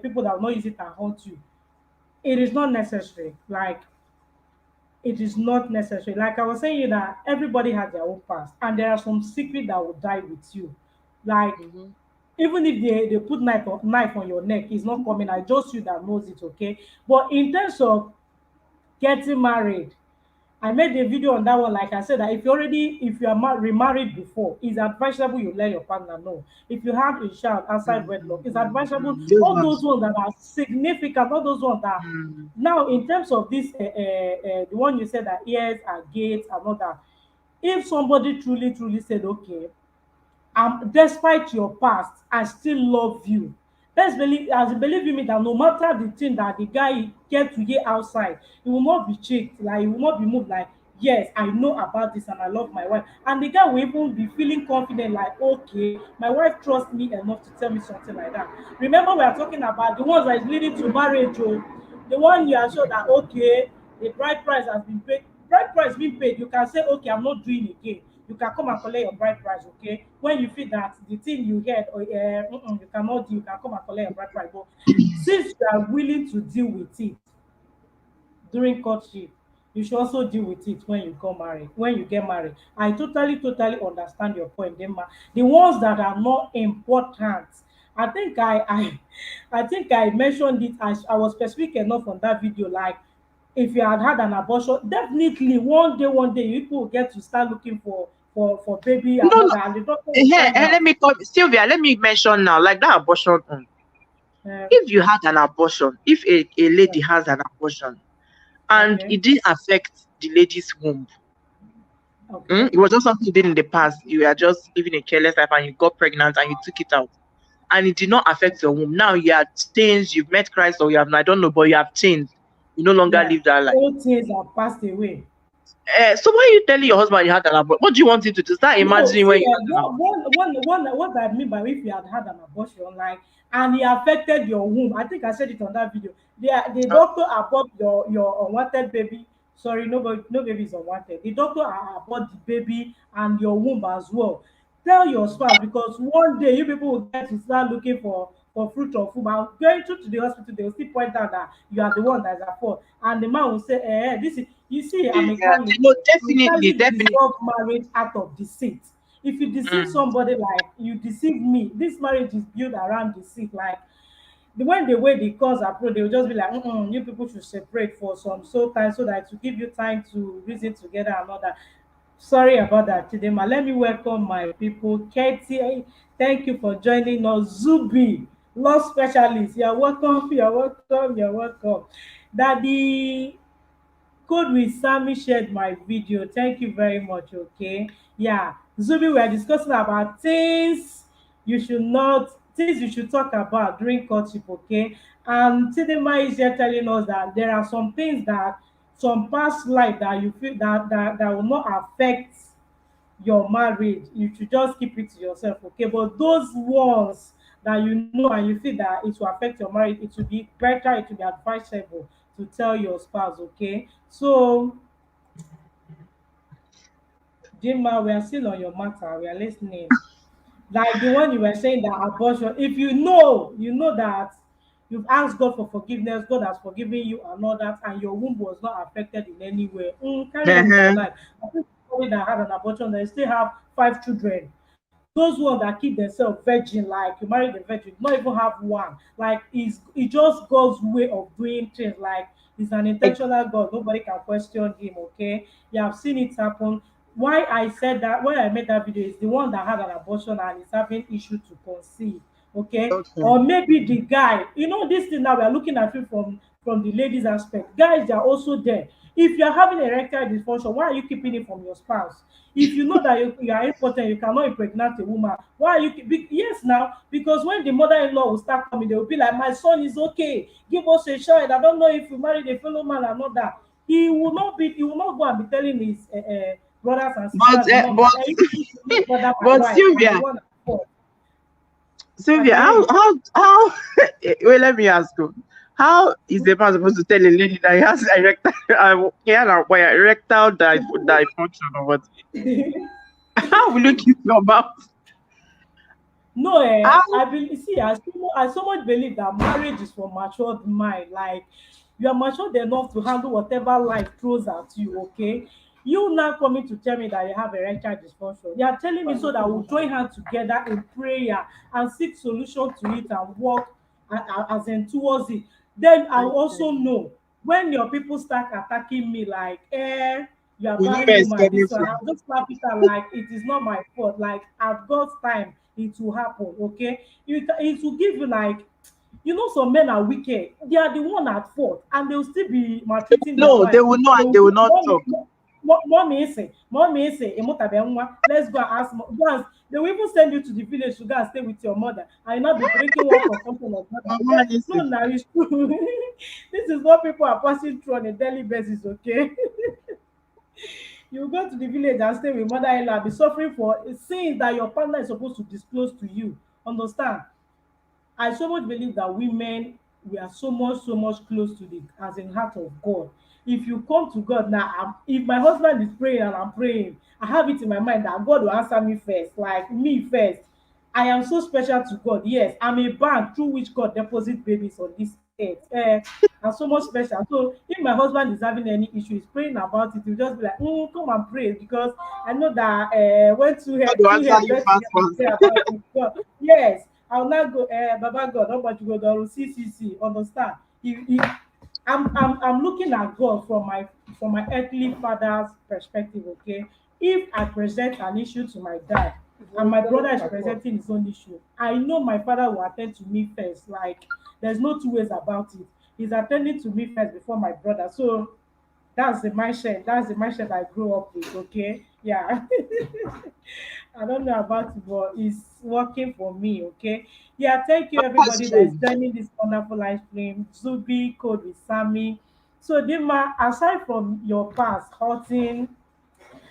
people that will not use it and haunt you, it is not necessary. Like it is not necessary. Like I was saying that everybody has their own past, and there are some secret that will die with you. Like Mhm. even if they put knife on your neck, it's not coming. I just you that knows it, okay? But in terms of getting married, I made a video on that one. Like I said, that if you are remarried before, it's advisable you let your partner know. If you have a child outside wedlock, it's advisable. Those All those ones. ones that are significant, all those ones that Mm. now in terms of this, the one you said that ears are gates and all that. If somebody truly said, okay, despite your past, I still love you. Let's believe, as believe you me, that no matter the thing that the guy get to hear outside, he will not be checked, like he will not be moved like, yes, I know about this and I love my wife. And the guy will even be feeling confident, like, okay, my wife trusts me enough to tell me something like that. Remember, we are talking about the ones that is leading to marriage, oh, the one you are sure that okay, the bride price has been paid, bride price being paid, you can say, okay, I'm not doing again. You can come and collect your bride price, okay? When you feel that the thing you heard, or you cannot do, you can come and collect your bride price. But since you are willing to deal with it during courtship, you should also deal with it when you come married. When you get married, I totally understand your point. The ones that are not important, I think I think I mentioned it as I was specific enough on that video. Like if you had an abortion, definitely one day people will get to start looking for baby and No, all no. that, and the doctor will Here, find out. let me come, Sylvia. Let me mention now, like that abortion. Uh, If you had an abortion, if a lady has an abortion and okay, it didn't affect the lady's womb, okay, it was just something you did in the past. You are just living a careless life and you got pregnant and you took it out, and it did not affect your womb. Now you are changed, you've met Christ, or you have, I don't know, but you have changed. You no longer yeah, live that life. all things have passed away. So why are you telling your husband you had an abortion? What do you want him to do? Start No, imagining when see, you had an what I mean by if you had an abortion, like, and it affected your womb, I think I said it on that video. The abortion. doctor abort your unwanted baby. Sorry, no baby is unwanted. The doctor abort the baby and your womb as well. Tell your spouse, because one day you people will get to start looking for fruit of womb. And going to the hospital, they will still point out that you are the one that is at fault. And the man will say, this is, you see, I'm a Yeah, Catholic. no, And definitely, Catholic definitely. dissolve marriage out of deceit. If you deceive Mm. somebody, like you deceive me, this marriage is built around deceit. Like when the way the cause approach, they will just be like, you people should separate for some so time so that to give you time to reason together and all that. Sorry about that, Chidema. Let me welcome my people. Katie, thank you for joining us. Zubi, law specialist. You're welcome. You're welcome. You're welcome. Daddy Code with Sammy shared my video. Thank you very much. Okay. Yeah. Zubi, we are discussing about things you should talk about during courtship. Okay. And Chidinma is here telling us that there are some things that some past life that you feel that will not affect your marriage. You should just keep it to yourself, okay? But those ones that you know and you feel that it will affect your marriage, it will be better, it will be advisable to tell your spouse, okay? So, Jimma, we are still on your matter. We are listening. Like the one you were saying that abortion, if you know that you've asked God for forgiveness, God has forgiven you and all that, and your womb was not affected in any way, carry on with your Uh-huh. life. I think somebody that had an abortion, they still have 5 children. Those ones that keep themselves virgin, like you married a virgin, not even have one. Like it's just God's way of doing things. Like he's an intentional God. Nobody can question him. Okay, you have seen it happen. Why I said that, why I made that video is the one that had an abortion and is having issue to conceive. Okay, Okay. or maybe the guy. This thing now we are looking at it from the ladies aspect. Guys, they are also there. If you are having erectile dysfunction, why are you keeping it from your spouse? If you know that you are important, you cannot impregnate a woman. Why are you yes now, because when the mother-in-law will start coming, they will be like, my son is okay, give us a child. I don't know if you married a fellow man or not. That he will not go and be telling his brothers and But sisters, mom, that hey, you need to bother my but wife. I'm the Sylvia, one at fault. I Sylvia, can hear you. how wait, let me ask you. How is a man supposed to tell a lady that he has erectile erectile dysfunction or what? How will you keep your mouth? No, How I believe. See, I so much believe that marriage is for matured mind. Like you are matured enough to handle whatever life throws at you. Okay, you now coming to tell me that you have erectile dysfunction. You are telling me so that we'll join hands together in prayer and seek solution to it and work as in towards it. Then I also know when your people start attacking me like, you are we know buying where it's woman coming this one, from? I'll just slap it out like it is not my fault. Like at God's time it will happen, okay? It will give you like, some men are wicked. They are the one at fault and they'll still be maltreating their No, they wife. will know They and will they will be, not talk. mommy say, let's go and ask they will even send you to the village to go and stay with your mother and you not be breaking one consumption of mother. Mama, Okay? No, listen. now it's true. This is what people are passing through on a daily basis, okay? You go to the village and stay with mother-in-law, be suffering for sins that your partner is supposed to disclose to you. Understand? I so much believe that women, we are so much close to the as in heart of God. If you come to God now, if my husband is praying and I'm praying, I have it in my mind that God will answer me first, like me first. I am so special to God. Yes, I'm a bank through which God deposits babies on this earth. I'm so much special. So if my husband is having any issue, he's praying about it, he'll just be like, come and pray because I know that when God will two answer heads you get fast together to fast. pray about it. God, yes, I'll not go, Baba God, how much you go down, see, understand? I'm looking at God from my earthly father's perspective, okay? If I present an issue to my dad and my brother is presenting his own issue, I know my father will attend to me first. Like there's no two ways about it. He's attending to me first before my brother. So that's the mindset. That's the mindset I grew up with, okay? Yeah. I don't know about it, but it's working for me, okay? Yeah, thank you That's everybody that is true. joining this wonderful live stream. Zubi, Code with Sammy. So, Dima, aside from your past hurting,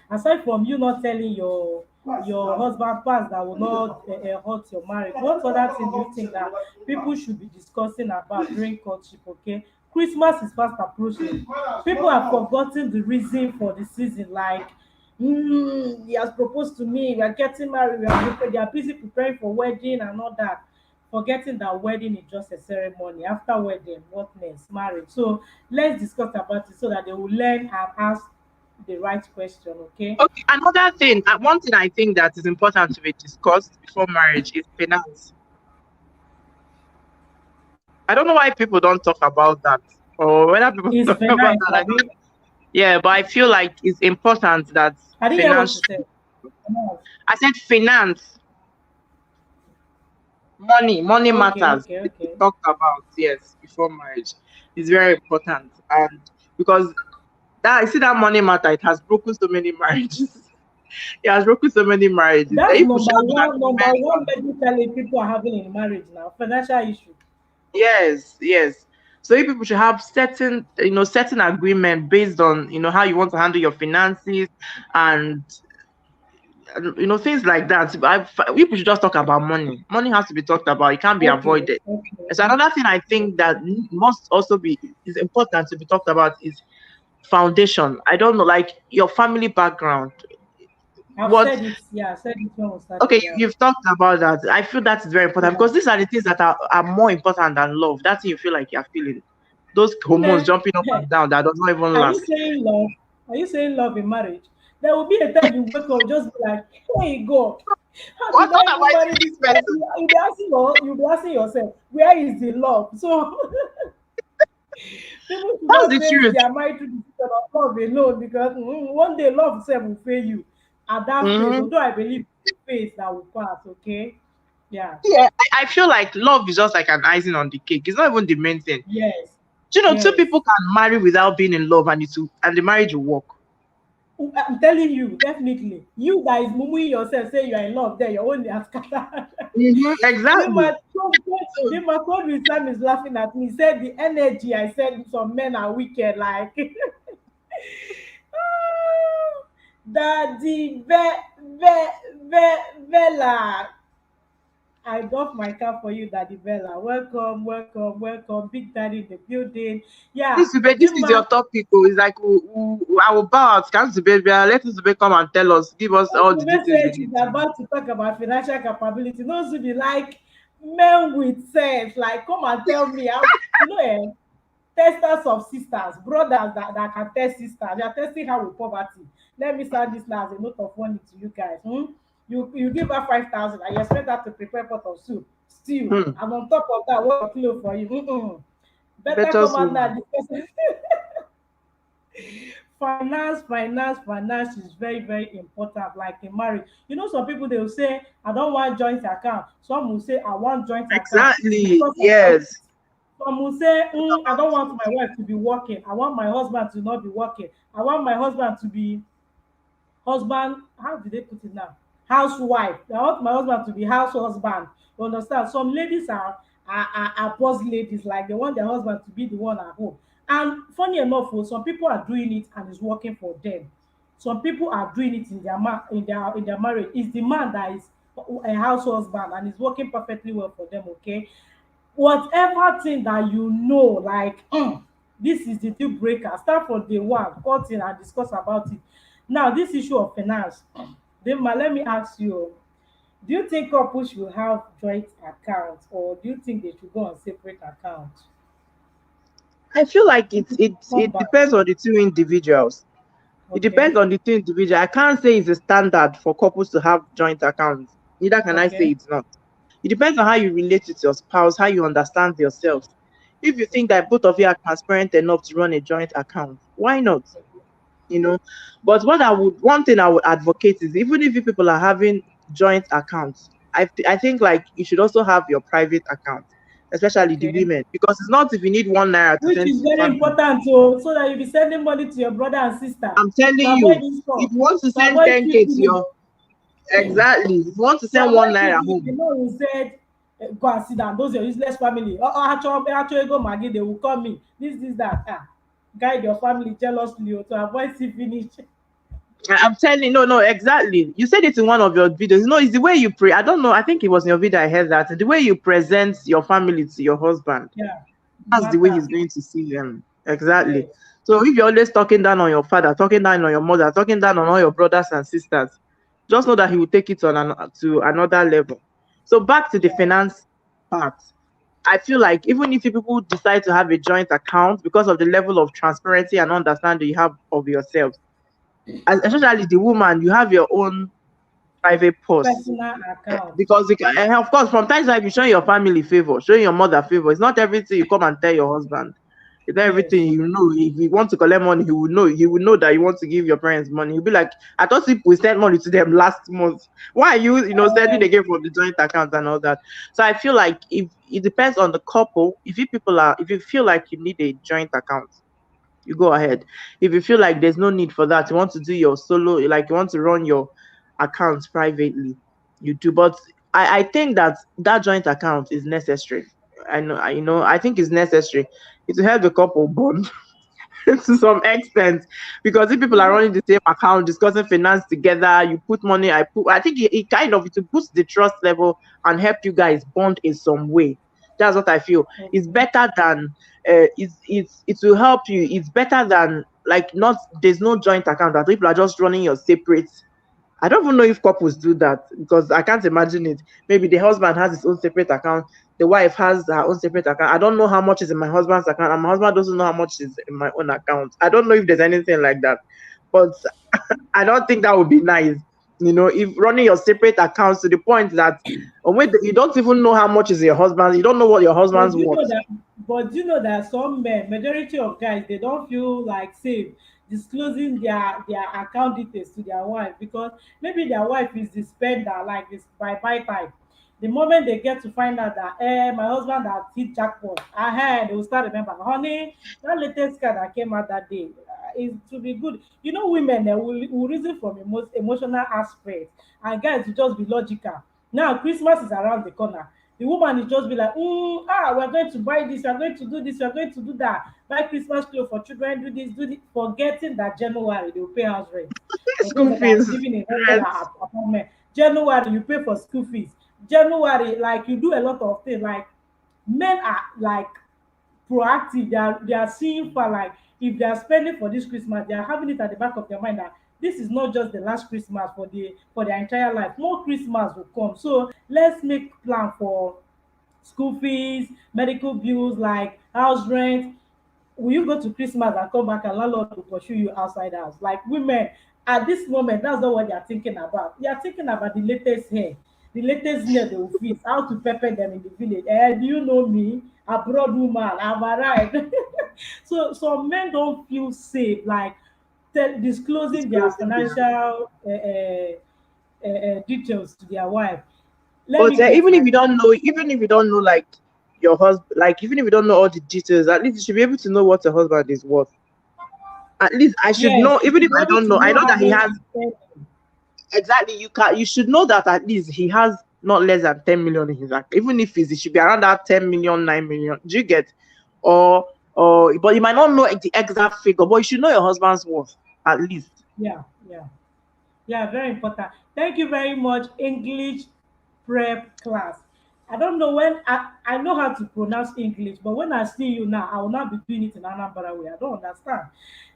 aside from you not telling your husband past that will not hurt your marriage, what other thing do you think that people should be discussing about during courtship? Okay, Christmas is fast approaching. People have forgotten the reason for the season, like he has proposed to me, we are getting married, they are busy preparing for wedding and all that, forgetting that wedding is just a ceremony. After wedding, what next? Marriage. So let's discuss about it so that they will learn and ask the right question, okay? Okay, another thing, one thing I think that is important to be discussed before marriage is finance. I don't know why people don't talk about that, or whether people Is talk about finance, that. Abi? Yeah, but I feel like it's important that I didn't hear what you finance. said. Finance. I said finance, money Okay, matters. okay, To be okay. talked about, yes, before marriage is very important, and because that I see that money matter, it has broken so many marriages. It has broken so many marriages. That's If we should have an number agreement one on, major challenge people are having in marriage now. Financial issue. Yes, yes. So you people should have certain, certain agreement based on, how you want to handle your finances and, things like that. People should just talk about money. Money has to be talked about. It can't be Okay, avoided. okay, So another thing I think that okay. must also be is important to be talked about is foundation. I don't know, like your family background. I've What said it. Yeah, I said it when we Okay, started. Yeah. you've talked about that. I feel that is very important Yeah. because these are the things that are more important than love. That's you feel like you're feeling. Those hormones Nah. jumping up and down that does not even Are you last. saying love? Are you saying love in marriage? There will be a time you wake up just be like, hey God, how What did I am even I marry doing this this person? person? You'll be asking yourself, where is the love? So people should That's not the base truth. their marital decision on love alone because one day love self will fail you at that phase. Hmm. Although I believe it's a phase that will pass, okay? Yeah. Yeah, I feel like love is just like an icing on the cake. It's not even the main thing. Yes. Two Yes. people can marry without being in love, and and the marriage will work. I'm telling you, definitely. You that is mumu yourself, say you are in love, there your own is scattered. Exactly. So The Macron Islam is laughing at me. He said the energy I said some men are wicked, like Daddy Vela. I doff my cap for you, Daddy Vela. Welcome, welcome, welcome. Big Daddy in the building. Yeah, This is your Dima. topic. Oh. It's like I will bow out. Can't Zube, let Zube come and tell us, give us all the Zube details we said need she's to know. about to talk about financial capability. No, Zube, like men with sense. Like, come and tell me how, testers of sisters, brothers that can test sisters. They are testing her with poverty. Let me start this now as a note of warning to you guys. You give her 5,000 and you expect her to prepare pot of soup, stew, Hmm. and on top of that, what kilo for you? Better come Virtuous out now. woman. Discuss finance is very, very important. Like in marriage, some people they will say, "I don't want joint account." Some will say, "I want joint account Exactly. because of my." Yes. Some will say, I don't want my wife to be working. I want my husband to not be working. I want my husband to be husband. How did they put it now? Housewife. I want my husband to be house husband. You understand? Some ladies are boss ladies, like they want their husband to be the one at home. And funny enough, some people are doing it and it's working for them. Some people are doing it in their marriage. It's the man that is a house husband and is working perfectly well for them. Okay, whatever thing that like this is the deal breaker, start from day one, cut in and discuss about it. Now this issue of finance, then let me ask you, do you think couples should have joint accounts or do you think they should go on separate accounts? I feel like it Husband. depends on the two individuals. It Okay. depends on the two individuals. I can't say it's a standard for couples to have joint accounts. Neither can I say Okay. it's not. It depends on how you relate with your spouse, how you understand yourselves. If you think that both of you are transparent enough to run a joint account, why not? you know. But one thing I would advocate is even if you people are having joint accounts, I think like you should also have your private account, especially the Okay. women, because it's not if you need 1 naira to Which send is to your very family. important, so that you'll be sending money to your brother and sister I'm telling to avoid you, this if stuff, you want to to send avoid 10K to filthy. your exactly, if you want to To send one avoid naira filthy, home, who said, go and sit down, those your useless family. Actually go Maggie, they will call me. This, that. Guide your family jealously to avoid see finish. I'm telling no, no, exactly. You said it in one of your videos. No, it's the way you pray. I don't know. I think it was in your video I heard that. The way you present your family to your husband, Yeah, that's the way he's matters. going to see them. Exactly. Yes. So if you're always talking down on your father, talking down on your mother, talking down on all your brothers and sisters, just know that he will take it on to another level. So back to the Yeah. finance part. I feel like even if you people decide to have a joint account because of the level of transparency and understanding you have of yourselves, especially the woman, you have your own private purse. Personal account. Because of course, from time to time, you show your family favor, showing your mother favor. It's not everything you come and tell your husband. It's not everything Yes. you know. If you want to collect money, he will know. He will know that you want to give your parents money. He'll be like, I thought we sent money to them last month. Why are you, sending Uh, again from the joint account and all that? So I feel like if it depends on the couple. If you feel like you need a joint account, you go ahead. If you feel like there's no need for that, you want to do your solo, like you want to run your accounts privately, you do. But I think that joint account is necessary. I think it's necessary. It will help the couple bond to some extent, because if people are running the same account, discussing finance together, you put money, I think it kind of, it will boost the trust level and help you guys bond in some way. That's what I feel. It's Okay. better than it will help you. It's better than, like, not, there's no joint account, that people are just running your separate. I don't even know if couples do that, because I can't imagine it. Maybe the husband has his own separate account, the wife has her own separate account. I don't know how much is in my husband's account, and my husband doesn't know how much is in my own account. I don't know if there's anything like that. But I don't think that would be nice. If running your separate accounts to the point that, wait, you don't even know how much is your husband, you don't know what your But husband's you know worth. that, but you know that some men, majority of guys, they don't feel like safe disclosing their account details to their wife, because maybe their wife is the spender, like this buy type. The moment they get to find out that, my husband has hit jackpot ahead, they will start remember, honey, that latest car that came out that day, is to be good. You know, women will reason from emotional aspect, and guys will just be logical. Now Christmas is around the corner, the woman is just be like, we're going to buy this, we're going to do this, we're going to do that, buy Christmas clothes for children, do this, forgetting that January they will pay house rent. For those School that are fees, living in rented rent. apartment, January you pay for school fees. January, like, you do a lot of things. Like, men are like proactive, they are seeing far, like if they are spending for this Christmas, they are having it at the back of their mind that this is not just the last Christmas for their entire life, more Christmas will come, so let's make plan for school fees, medical bills, like house rent. Will you go to Christmas and come back and landlord will pursue you outside house? Like, women at this moment, that's not what they are thinking about. They are thinking about the latest hair, the latest nail they will fix, how to pepper them in the village. Do you know me? Abroad woman, I've arrived. So some men don't feel safe, like disclosing their Disclosing their. financial details to their wife. Let But me get even if my you don't know, like your husband, like even if you don't know all the details, at least you should be able to know what your husband is worth. At least I should yes, know, you even should if be I able don't to know. I know know how that he much has. to spend. Exactly. You should know that at least he has not less than 10 million in his account. Even if it should be around that 10 million, 9 million. Do you get? Or but you might not know the exact figure, but you should know your husband's worth at least. Yeah, yeah. Yeah, very important. Thank you very much, English prep class. I don't know when I know how to pronounce English, but when I see you now, I will not be doing it in Anambra way. I don't understand.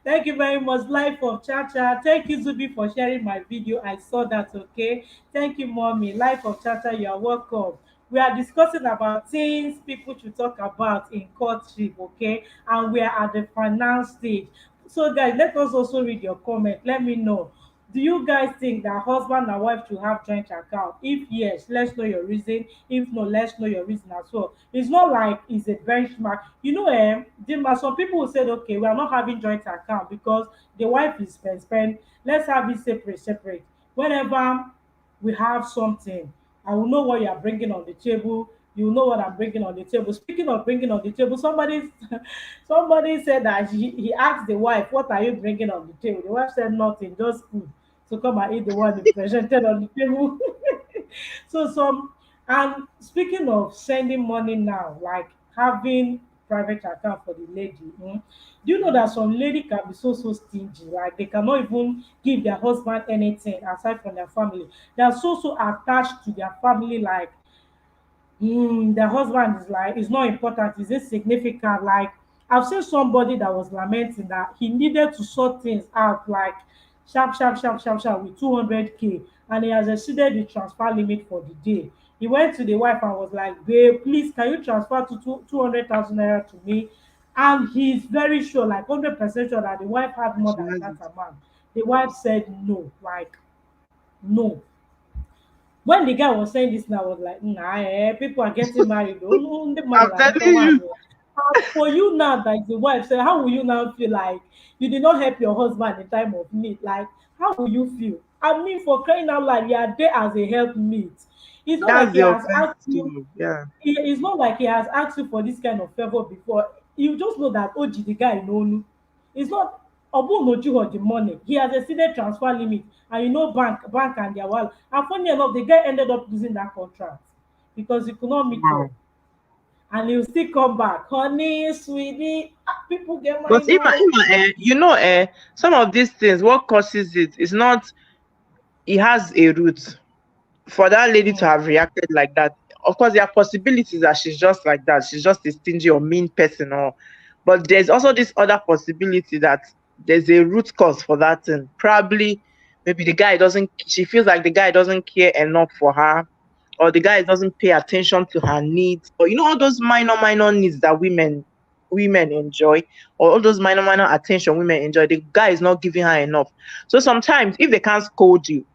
Thank you very much, Life of Chacha. Thank you, Zubi, for sharing my video. I saw that, okay? Thank you, Mommy. Life of Chacha, you are welcome. We are discussing about things people should talk about in courtship, okay? And we are at the finance stage. So, guys, let us also read your comment. Let me know, do you guys think that husband and wife should have joint account? If yes, let's know your reason. If no, let's know your reason as well. It's not like it's a benchmark. You know, Dima, some people will say, okay, we are not having joint account because the wife is spend. Let's have it separate. Whenever we have something, I will know what you are bringing on the table. You know what I'm bringing on the table. Speaking of bringing on the table, somebody said that he asked the wife, "What are you bringing on the table?" The wife said, "Nothing, just food." So come and eat the one he presented on the table. So some, and speaking of sending money now, like having private account for the lady, do you know that some lady can be so stingy, like they cannot even give their husband anything aside from their family. They are so attached to their family, like, their husband is like, it's not important, it's insignificant. Like, I've seen somebody that was lamenting that he needed to sort things out, like sharp with 200K, and he has exceeded the transfer limit for the day. He went to the wife and was like, babe, please, can you transfer to 200,000 naira to me? And he's very sure, like 100% sure, that the wife had more She than has that it. amount. The wife said no, like, no. When the guy was saying this now, I was like, nah, people are getting married. Oh, no, the man I'm like telling come on. you, And for you now, that is the wife, so how will you now feel, like you did not help your husband in time of need? Like, how will you feel? I mean, for crying out loud, you are there as a helpmeet. It's not like that's he the has offense asked you. too. Yeah, It's not like he has asked you for this kind of favor before. You just know that Oji, the guy, no. It's not Obu Noju or the money. He has exceeded transfer limit, and you know, bank and their wall. And funny enough, the guy ended up losing that contract because he could not meet up. wow. and he'll still come back. Honey, sweetie, ah, people get But mine now. some of these things, what causes it is not, it has a root. For that lady to Mm, have reacted like that, of course, there are possibilities that she's just like that. She's just a stingy or mean person, or but there's also this other possibility that there's a root cause for that thing. Probably, maybe the guy doesn't. She feels like the guy doesn't care enough for her, or the guy doesn't pay attention to her needs, or all those minor needs that women enjoy, or all those minor attention women enjoy. The guy is not giving her enough. So sometimes, if they can't scold you,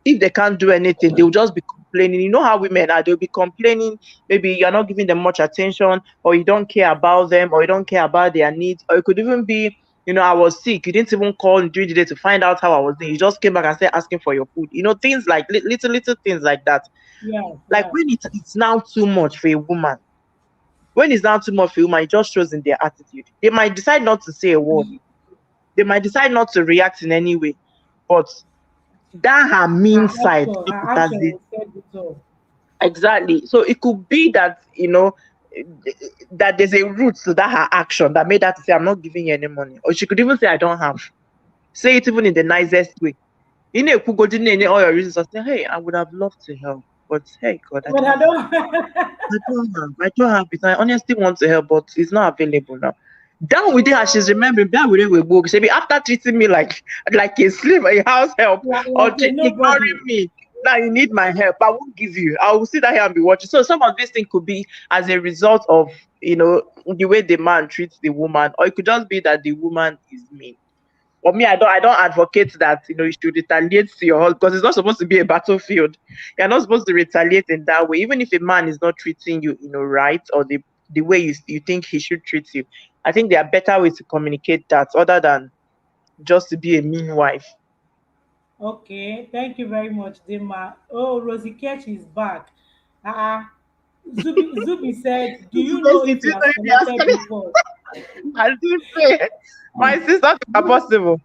if they can't do anything, they'll just be complaining. You know how women are, they'll be complaining. Maybe you're not giving them much attention, or you don't care about them, or you don't care about their needs, or it could even be, I was sick. You didn't even call during the day to find out how I was doing. You just came back and started asking for your food. Things like little things like that. yes, Like yes. when it's now too much for a woman. When it's now too much for a woman, it just shows in their attitude. They might decide not to say a word. They might decide not to react in any way. But that her mean side, if Her it has action it. will set it off. Exactly. So it could be that, that there's a root to that her action that made her to say, I'm not giving you any money. Or she could even say, I don't have. Say it even in the nicest way. It could go to all your reasons and say, hey, I would have loved to help. But hey, God, I But don't I have. don't. I don't have. I don't have it. I honestly want to help, but it's not available now. Down with it as she's remembering, down with it with book. She be after treating me like a slave, a house help, or Like a ignoring nobody. me. Now you need my help. I won't give you. I will sit down here and be watching. So some of these things could be as a result of the way the man treats the woman, or it could just be that the woman is mean. For me, I don't advocate that you should retaliate to your husband, because it's not supposed to be a battlefield. You're not supposed to retaliate in that way. Even if a man is not treating you, right, or the way you think he should treat you. I think there are better ways to communicate that other than just to be a mean wife. Okay, thank you very much, Dima. Oh, Rosie Ketch is back. Uh-uh. Zubi said, do you know Basically, if he has if you ask collected before? I did say, my sister, are possible.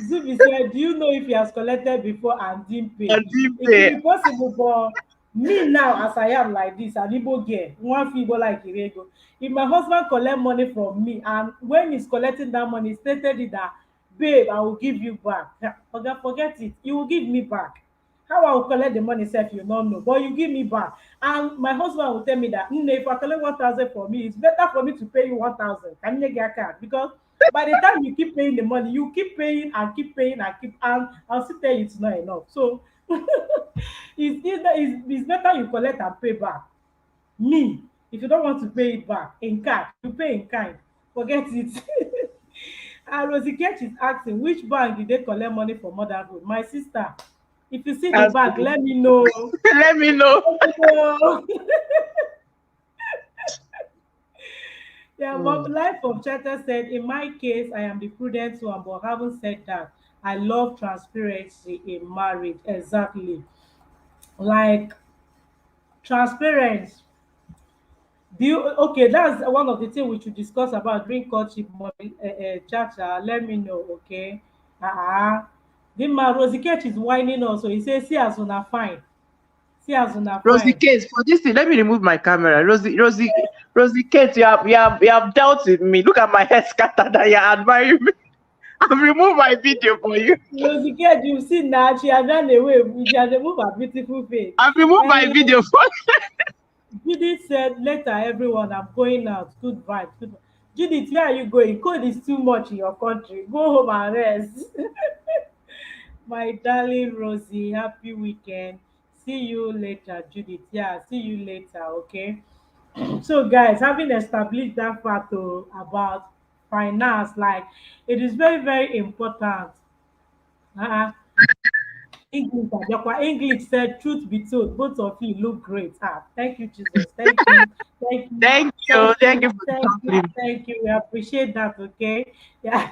Zubi said, do you know if he has collected before and didn't I pay? did It could say, be possible, but me now, as I am like this, an Igbo girl, one Igbo like Irego. If my husband collect money from me, and when he's collecting that money, he stated it that, babe, I will give you back. Forget it. You will give me back. How I will collect the money sef you no know, but you give me back. And my husband will tell me that, if I collect 1,000 for me, it's better for me to pay you 1,000. Can you get card? Because by the time you keep paying the money, you keep paying and keep paying and keep, and I'll still tell you it's not enough. So it's better you collect and pay back. Me, if you don't want to pay it back in cash, you pay in kind. Forget it. And Rosie Ketch is asking, which bank did they collect money for motherhood? My sister, if you see the ask bank, me. let me know. Let me know. Let me know. Yeah, but Hmm. Life of Chatter said, in my case, I am the prudent one, but having said that, I love transparency in marriage. Exactly. Like transparency. Do you okay? That's one of the things we should discuss about during courtship money, chacha. Let me know, okay? Uh-uh. The man Rosie Ketch is whining also. He says, see as una fine. See as una Rosie fine. Kate, for this thing, let me remove my camera. Rosie Kate, you have dealt with me. Look at my head scattered and you're admiring me. I've removed my video for you. Rosie Ketch, you see now, she has run away. She has removed her beautiful face. I've removed my Uh, video for you. Judith said, later, everyone, I'm going out. Good vibes. Good vibes. Judith, where are you going? Cold is too much in your country. Go home and rest. My darling Rosie, happy weekend. See you later, Judith. Yeah, see you later, okay? So, guys, having established that fact about finance, like, it is very, very important. Uh, English, Adequa. English said, truth be told, both of you look great. Ah, thank you, Jesus. Thank you. Thank you. Thank you. Thank Thank you. you for the Thank you. compliment. Thank you. We appreciate that, okay? Yeah.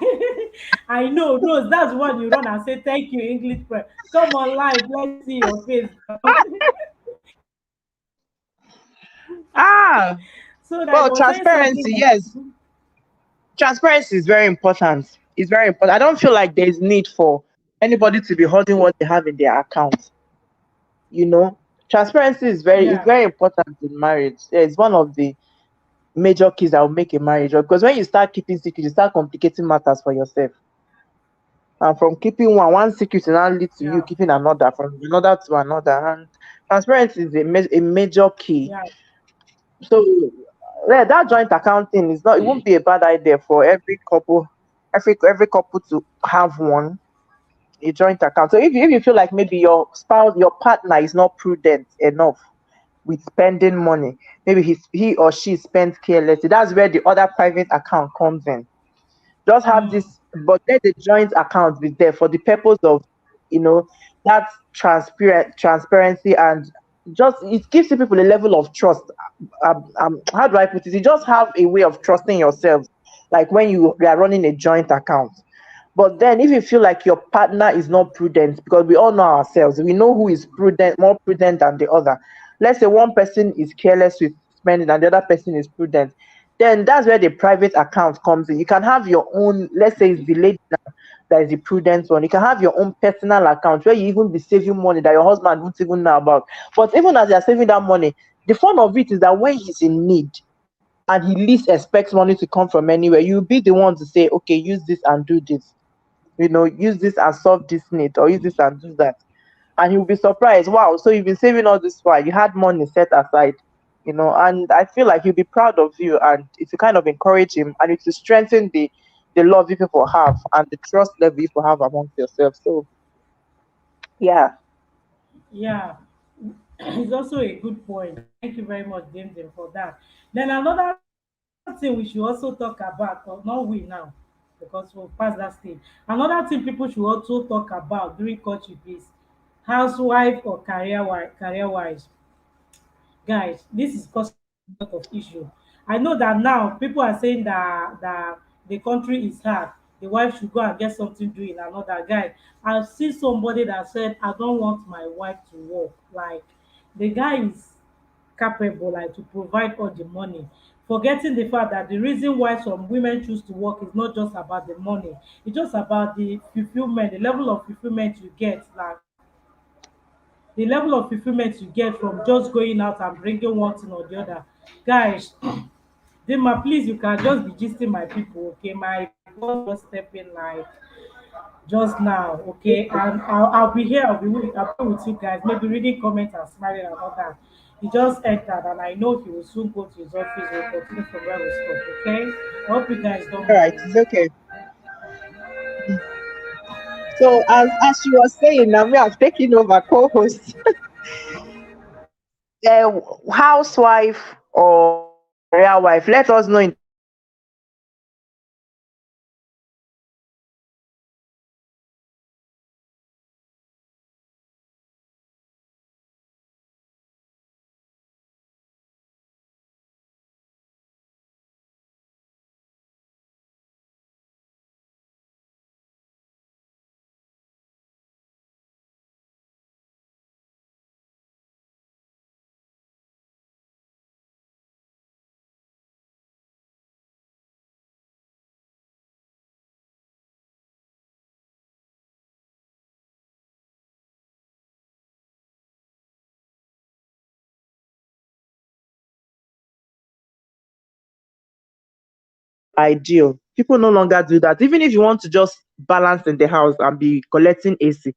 I know, Rose, that's what you run and say, thank you, English prayer. Come on live. Let's see your face. Ah, So that I well, was saying something transparency, like, yes. Transparency is very important. It's very important. I don't feel like there's need for anybody to be holding what they have in their account. You know, transparency is very yeah, important in marriage. Yeah, it's one of the major keys that will make a marriage work. Because when you start keeping secrets, you start complicating matters for yourself. And from keeping one secret will now lead to you Yeah. keeping another, from another to another. And transparency is a major key. Yeah. So yeah, that joint accounting is not, it won't be a bad idea for every couple, every couple to have one, a joint account. So if you feel like maybe your spouse, your partner is not prudent enough with spending money, maybe he or she spends carelessly, that's where the other private account comes in. Just have Mm. this, but let the joint account be there for the purpose of, you know, that transparency, and just it gives you people a level of trust. How do I put it? You just have a way of trusting yourselves, like when you are running a joint account. But then, if you feel like your partner is not prudent, because we all know ourselves, we know who is prudent, more prudent than the other. Let's say one person is careless with spending and the other person is prudent. Then that's where the private account comes in. You can have your own, let's say it's the lady that is the prudent one. You can have your own personal account where you even be saving money that your husband won't even know about. But even as you're saving that money, the fun of it is that when he's in need and he least expects money to come from anywhere, you'll be the one to say, okay, use this and do this. Use this and solve this need, or use this and do that. And he'll be surprised, wow, so you've been saving all this while, you had money set aside. And I feel like he'll be proud of you, and it will kind of encourage him, and it will strengthen the love you people have and the trust level you people have amongst yourselves. So yeah. Yeah. It's also a good point. Thank you very much, James, for that. Then another thing we should also talk about, or not we now, because we'll pass that stage. Another thing people should also talk about during courtship is housewife or career wise. Guys, this is causing a lot of issue. I know that now people are saying that the country is hard, the wife should go and get something doing another. Guy, I've seen somebody that said, I don't want my wife to work. Like, the guy is capable, like, to provide all the money, forgetting the fact that the reason why some women choose to work is not just about the money. It's just about the fulfillment, the level of fulfillment you get, like the level of fulfillment you get from just going out and bringing one thing or the other. Guys, Dima, please, you can just be gisting my people, okay? My boss just stepped in like just now, okay? And I'll be here, I'll be with you guys, maybe reading comments and smiling and all that. He just entered and I know he will soon go to his office. We'll continue from where we stop, okay? I hope you guys don't All right, mind. it's okay. So as you were saying, now me, I'm taking over co-host. Housewife or career wife, let us know in the comment section what you think. Ideal. People no longer do that. Even if you want to just balance in the house and be collecting AC,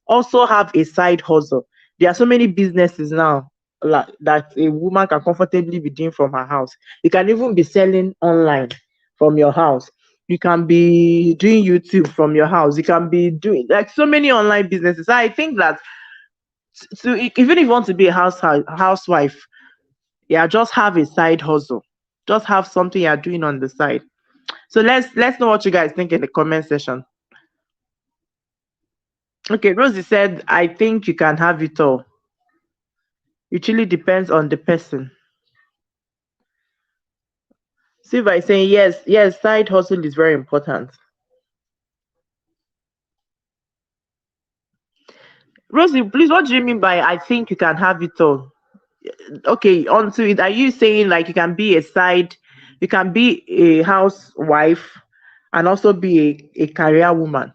also have a side hustle. There are so many businesses now, like, that a woman can comfortably be doing from her house. You can even be selling online from your house. You can be doing YouTube from your house. You can be doing like so many online businesses. I think that, so even if you want to be a housewife, yeah, just have a side hustle. Just have something you're doing on the side. So let's know what you guys think in the comment section. Okay, Rosie said, I think you can have it all. It really depends on the person. Silva is saying yes, yes, side hustle is very important. Rosie, please, what do you mean by I think you can have it all? Okay, on to it. Are you saying like you can be a housewife and also be a career woman?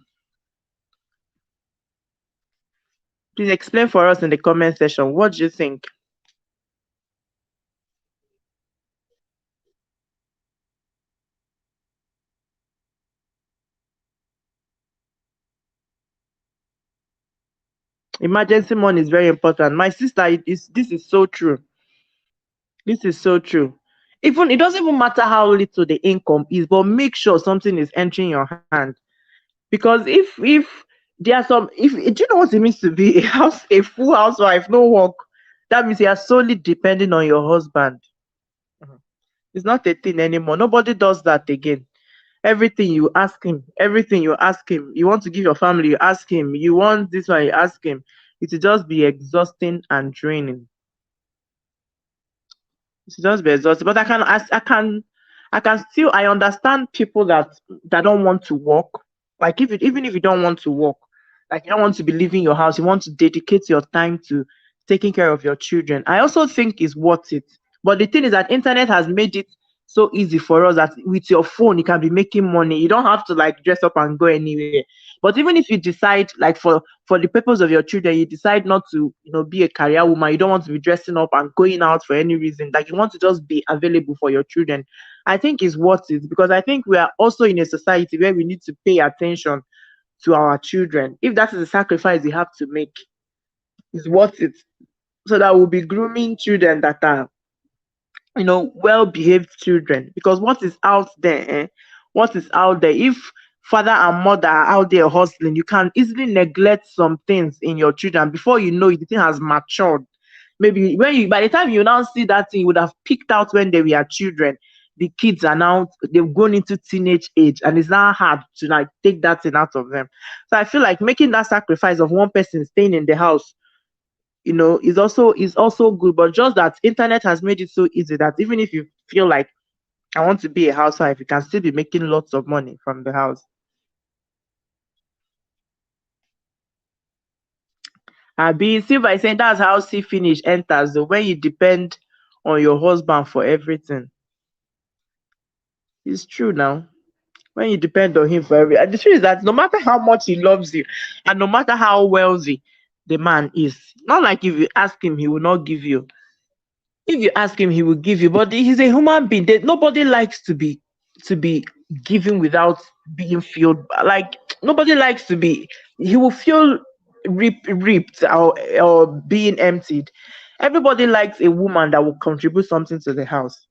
Please explain for us in the comment section. What do you think? Emergency money is very important. My sister, this is so true. This is so true. Even it doesn't even matter how little the income is, but make sure something is entering your hand. Because if there are some, if do you know what it means to be a full housewife, no work? That means you are solely depending on your husband. Mhm. It's not a thing anymore. Nobody does that again. Everything you ask him, everything you ask him. You want to give your family, you ask him. You want this one, you ask him. It will just be exhausting and draining. It will just be exhausting. But I can still I understand people that don't want to work. Like if even if you don't want to work, like you don't want to be leaving your house, you want to dedicate your time to taking care of your children. I also think it's worth it. But the thing is that internet has made it so easy for us that with your phone you can be making money. You don't have to like dress up and go anywhere. But even if you decide, like for the purpose of your children, you decide not to, be a career woman, you don't want to be dressing up and going out for any reason, like you want to just be available for your children, I think it's worth it, because I think we are also in a society where we need to pay attention to our children. If that is a sacrifice you have to make, it's worth it. So that we'll be grooming children that are, well behaved children. Because what is out there, what is out there, if father and mother are out there hustling, you can easily neglect some things in your children. Before you know it, the thing has matured. Maybe when you by the time you now see that thing you would have picked out when they were children, the kids are now they've gone into teenage age, and it's now hard to like take that thing out of them. So I feel like making that sacrifice of one person staying in the house, is also good. But just that internet has made it so easy that even if you feel like I want to be a housewife, you can still be making lots of money from the house. Abi see by saying that's how see finish enters though, when you depend on your husband for everything. It's true now. When you depend on him for and the truth is that no matter how much he loves you, and no matter how wealthy the man is, not like if you ask him, he will not give you. If you ask him, he will give you. But he's a human being. Nobody likes to be giving without being filled. Like nobody likes to be. He will feel ripped or being emptied. Everybody likes a woman that will contribute something to the house.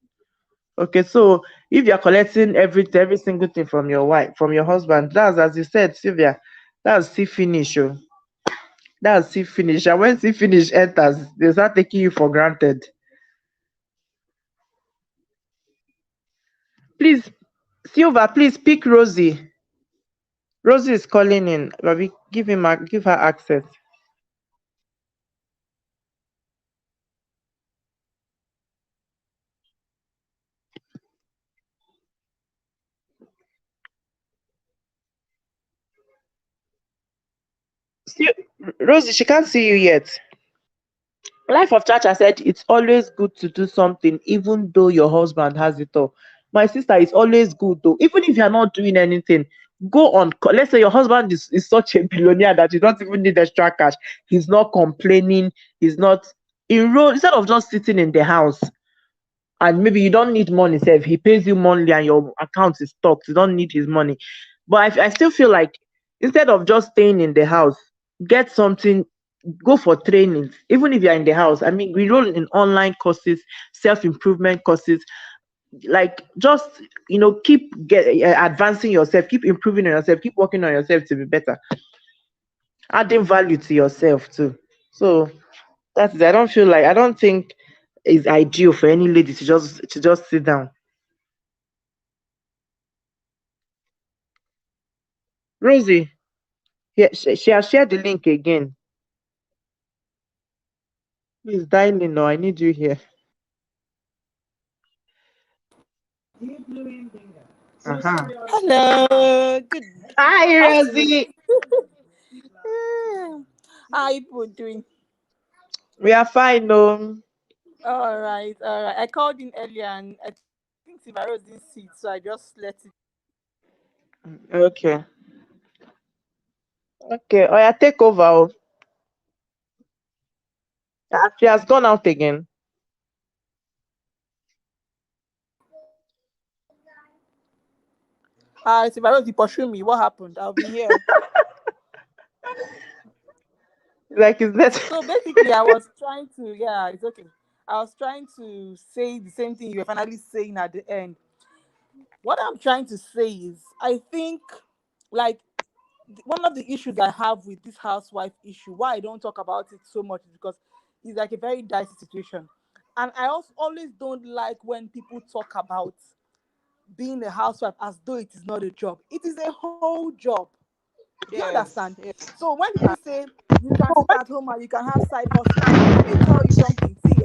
Okay, so if you're collecting every single thing from your wife, from your husband, that's as you said, Sylvia, that's see finish. Oh. That's see finish. And when see finish enters, they start taking you for granted. Please, Silva, please pick Rosie. Rosie is calling in. Ravi, give her access. See, Rosie, she can't see you yet. Life of Chacha said it's always good to do something, even though your husband has it all. My sister, it's always good though, even if you're not doing anything. Go on. Let's say your husband is such a billionaire that you don't even need extra cash. He's not complaining. He's not enrolled. Instead of just sitting in the house, and maybe you don't need money, sef he pays you monthly and your account is stocked, you don't need his money. But I still feel like instead of just staying in the house, get something, go for trainings. Even if you're in the house, I mean, we enroll in online courses, self-improvement courses, like just keep advancing yourself, keep improving on yourself, keep working on yourself to be better, adding value to yourself too. So that's it. I don't think it's ideal for any lady to just sit down. Rosie, yeah, she has shared the link again. Please dial in now. I need you here. Uh-huh. Hello, good Hi, afternoon. Rosie. How you people doing? We are fine, no. All right, all right. I called in earlier and I think Sivaro didn't see it, so I just let it. Okay. Okay. Oh, yeah, take over. Oh. She has gone out again. Sivaro, you pursue me. What happened? I'll be here. Like, is that? So basically, I was trying to, yeah, it's okay. I was trying to say the same thing you were finally saying at the end. What I'm trying to say is, I think, like, one of the issues I have with this housewife issue, why I don't talk about it so much, is because it's like a very dicey situation. And I also always don't like when people talk about being a housewife as though it is not a job. It is a whole job. Do you Yes. understand? Yes. So when people say you can sit at home and you can have side hustle, let me tell you something. See,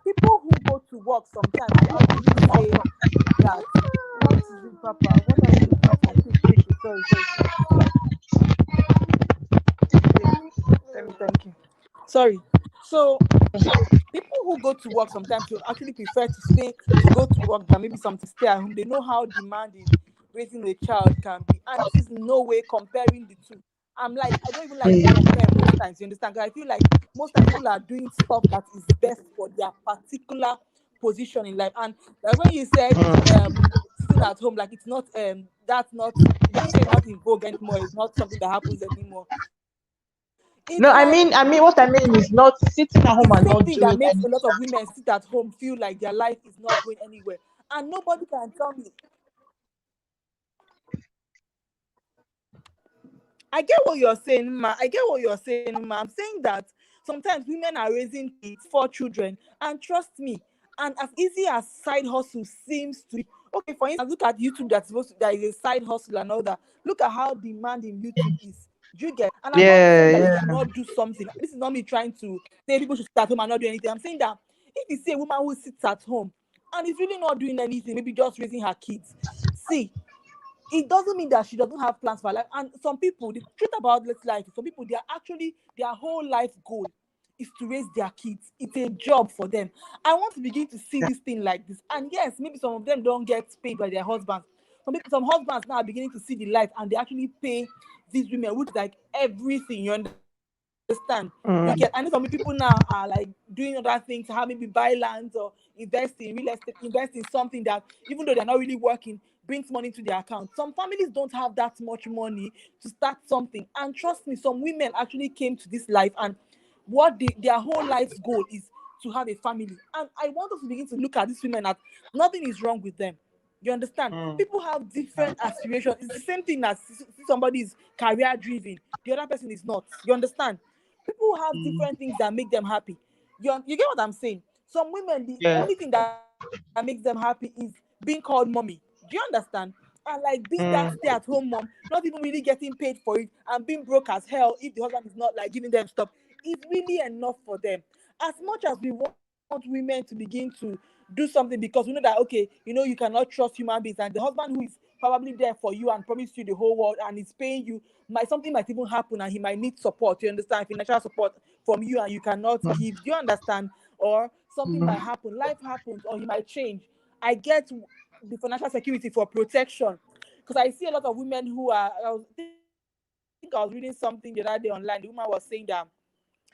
people who go to work sometimes will actually say that. What is it, Papa? What are you looking for? Quick, quick, quick. Sorry, sorry. Yeah. Let me thank you. Sorry. So people who go to work sometimes will actually prefer to go to work than maybe something stay at home. They know how demanding raising a child can be, and this is no way comparing the two. I'm like, I don't even like to compare most times. You understand? 'Cause I feel like most times people are doing stuff that is best for their particular position in life. And like when you said sitting at home, like it's not that's not, did you say not in vogue anymore? It's not something that happens anymore. It's like No, I mean, what I mean is not it's the sitting same at thing home and that not makes a lot doing of women anything. sit at home feel like their life is not going anywhere. And nobody can tell me. I get what you're saying, ma. I get what you're saying, ma. I'm saying that sometimes women are raising kids, 4 children, and trust me, and as easy as side hustle seems to be, okay, for instance, look at YouTube that's supposed to, that is a side hustle and all that. Look at how demanding YouTube is. Do you get? And I'm not saying Yeah, that you yeah. cannot do something. This is not me trying to say people should sit at home and not do anything. I'm saying that if you see a woman who sits at home and is really not doing anything, maybe just raising her kids, see, it doesn't mean that she doesn't have plans for her life. And some people, the truth about this life is some people, they are actually, their whole life goal is to raise their kids. It's a job for them. I want to begin to see this thing like this. And yes, maybe some of them don't get paid by their husbands. Some husbands now are beginning to see the light and they actually pay these women, which is like everything. You understand? You get? I know some people now are like doing other things, how maybe buy lands or invest in real estate, invest in something that, even though they're not really working, brings money to their account. Some families don't have that much money to start something. And trust me, some women actually came to this life and their whole life's goal is to have a family. And I want us to begin to look at these women as nothing is wrong with them. You understand? People have different aspirations. It's the same thing as somebody is career driven, the other person is not. You understand? People have different things that make them happy. You get what I'm saying? Some women, the Yeah. only thing that makes them happy is being called mommy. Do you understand? And like being that stay-at-home mom, not even really getting paid for it, and being broke as hell if the husband is not like giving them stuff, is really enough for them. As much as we want women to begin to do something because we know that, okay, you cannot trust human beings, and the husband who is probably there for you and promised you the whole world and is paying you, something might even happen and he might need support. You understand? Financial support from you and you cannot give. Do you understand? Or something might happen, life happens, or he might change. I get the financial security for protection because I see a lot of women who are. I think I was reading something the other day online. The woman was saying that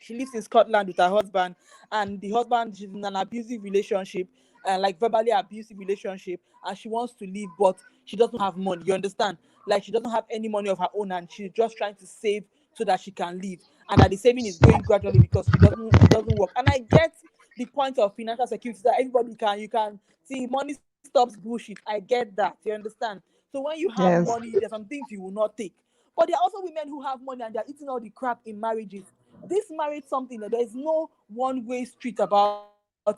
she lives in Scotland with her husband, and the husband, she's in an abusive relationship, like verbally abusive relationship, and she wants to leave, but she doesn't have money. You understand? Like she doesn't have any money of her own, and she's just trying to save so that she can leave, and that the saving is going gradually because it doesn't work. And I get the point of financial security that everybody can, you can see money stops bullshit. I get that. You understand? So when you have money, Yes. there's some things you will not take. But there are also women who have money and they're eating all the crap in marriages. This marriage something that there's no one way street about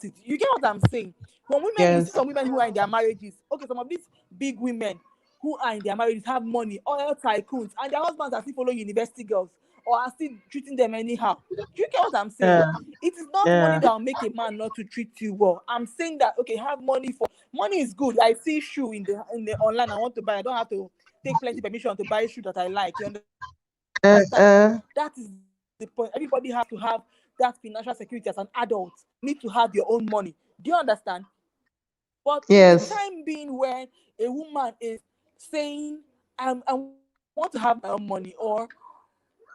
it. You get what I'm saying? When women, you see some women who are in their Yes. marriages, okay, some of these big women who are in their marriages have money, oil tycoons, and their husbands are still following university girls or are still treating them anyhow. Do you get what I'm saying? Yeah. It is not money Yeah. that will make a man not to treat you well. I'm saying that, okay, have money for, money is good. I see shoe in the online I want to buy. I don't have to take plenty permission to buy a shoe that I like. You understand? Uh, That is the uh, point. Everybody has to have that financial security as an adult. You need to have your own money. Do you understand? But in the time yes. being when a woman is saying, I want to have my own money, or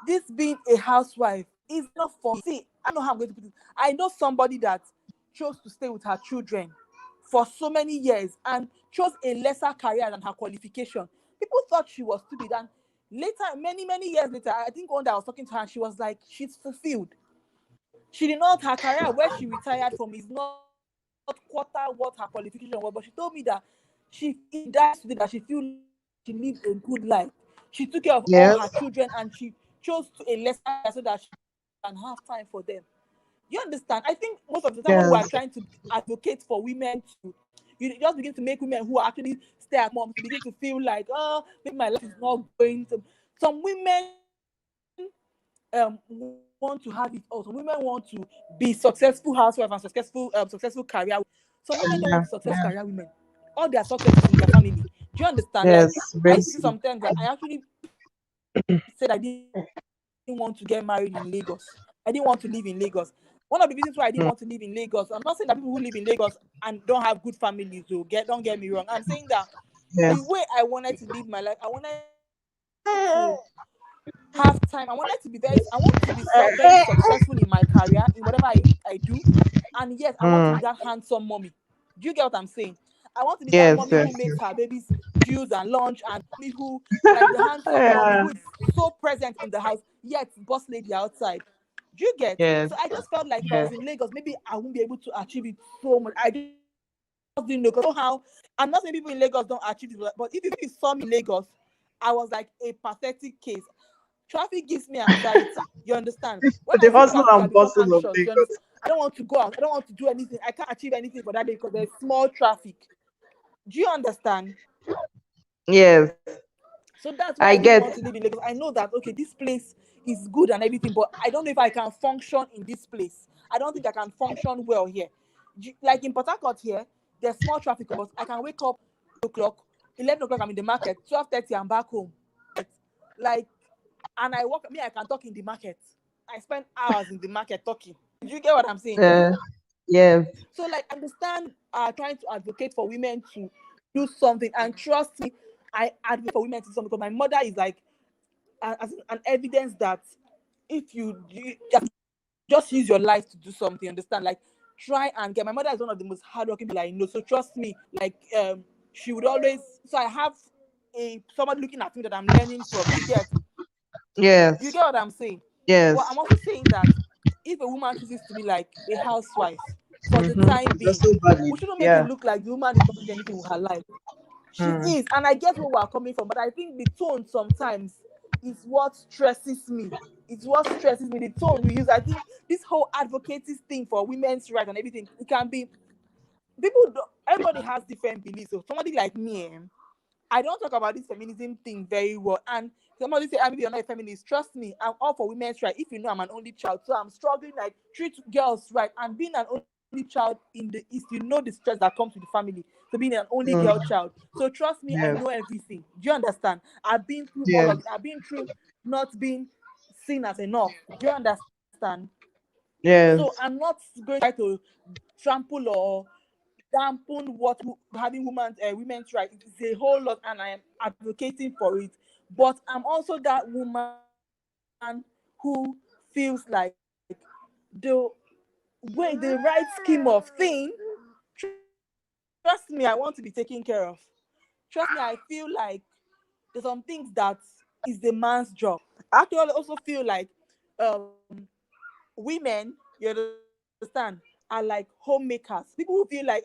this being a housewife is enough for me. See, I don't know how I'm going to put it. I know somebody that chose to stay with her children for so many years and chose a lesser career than her qualification. People thought she was stupid, and Later, many years later, I think one day I was talking to her and she was like, she's fulfilled. She did not, her career where she retired from is not quarter what her qualification was, but she told me that if she dies today, that she feel like she lived a good life. She took care of all her children Yes. and she chose to a lesser career so that she can have time for them. You understand? I think most of the time when we are trying to Yes. advocate for women to, you just begin to make women who are actually stay at home to begin to feel like, oh, maybe my life is not going to. Some women want to have it also. Women want to be successful housewife and successful career. Some women don't want to be Yeah. successful Yeah. career women. All their success is in their family. Do you understand? Like, Yes. I Very used to see true. sometimes that I actually said I didn't want to get married in Lagos. I didn't want to live in Lagos. One of the reasons why I didn't want to live in Lagos, I'm not saying that people who live in Lagos and don't have good families, don't get me wrong. I'm saying that the way I wanted to Yes. live my life, I wanted to have time. I wanted to be I want to be very successful in my career, in whatever I do. And yes, I want to be that Mm. handsome mommy. Do you get what I'm saying? I want to be that mommy who Yes. makes her Yes. babies juice and lunch, and mommy who, like the handsome mommy Yeah. who is so present in the house, yet boss lady outside. Do you get? Yes. So I just felt like if I Yes. was in Lagos, maybe I wouldn't be able to achieve it so much. I just didn't know, because I know how. I'm not saying people in Lagos don't achieve it, but if you saw me in Lagos, I was like a pathetic case. Traffic gives me anxiety. You understand? When I see The traffic, hustle I become and bustle anxious. of You understand? Lagos. I don't want to go out. I don't want to do anything. I can't achieve anything for that day because there's small traffic. Do you understand? Yes. So that's why I I didn't get. want to live in Lagos. I know that okay, this place is good and everything, but I don't know if I can function in this place. I don't think I can function well here. Like in Port Harcourt here, there's small traffic, but I can wake up 8 o'clock, 11 o'clock. I'm in the market. 12:30, I'm back home. Like, and I walk. Me, I can talk in the market. I spend hours in the market talking. Do you get what I'm saying? Uh, yes. So, like, I understand trying to advocate for women to do something, and trust me, I advocate for women to do something because my mother is like as an evidence that if you just use your life to do something, understand? Like, try and get. My mother is one of the most hardworking people I know, so trust me. Like, she would always. So I have a somebody looking at me that I'm learning from. You Yes. get what I'm saying? But Yes. I'm also saying that if a woman chooses to be like a housewife for the Mm-hmm. time It's being, also valid. we shouldn't make it Yeah. look like the woman is not doing anything with her life. She Mm. is, and I get where we're coming from, but I think the tone sometimes is what stresses me. It's what stresses me. The tone we use. I think this whole advocacy thing for women's rights and everything, it can be people. Everybody has different beliefs. So somebody like me, I don't talk about this feminism thing very well. And somebody say, maybe you're not a feminist. Trust me, I'm all for women's rights. If you know, I'm an only child. So I'm struggling, like, treat girls right. And being an only child in the East, you know the stress that comes with the family. So being an only girl Mm. child. So trust me, I Yes. know everything. Do you understand? I've been through all of Yes. it. I've been through not being seen as enough. Do you understand? So I'm Yes. not going to try to trample or dampen what having women's rights. It's a whole lot, and I am advocating for it. But I'm also that woman who feels like the the right scheme of thing. Trust me, I want to be taken care of. Trust me, I feel like there's some things that is the man's job. I actually also feel like um women, you understand, are like homemakers. People who feel like, that's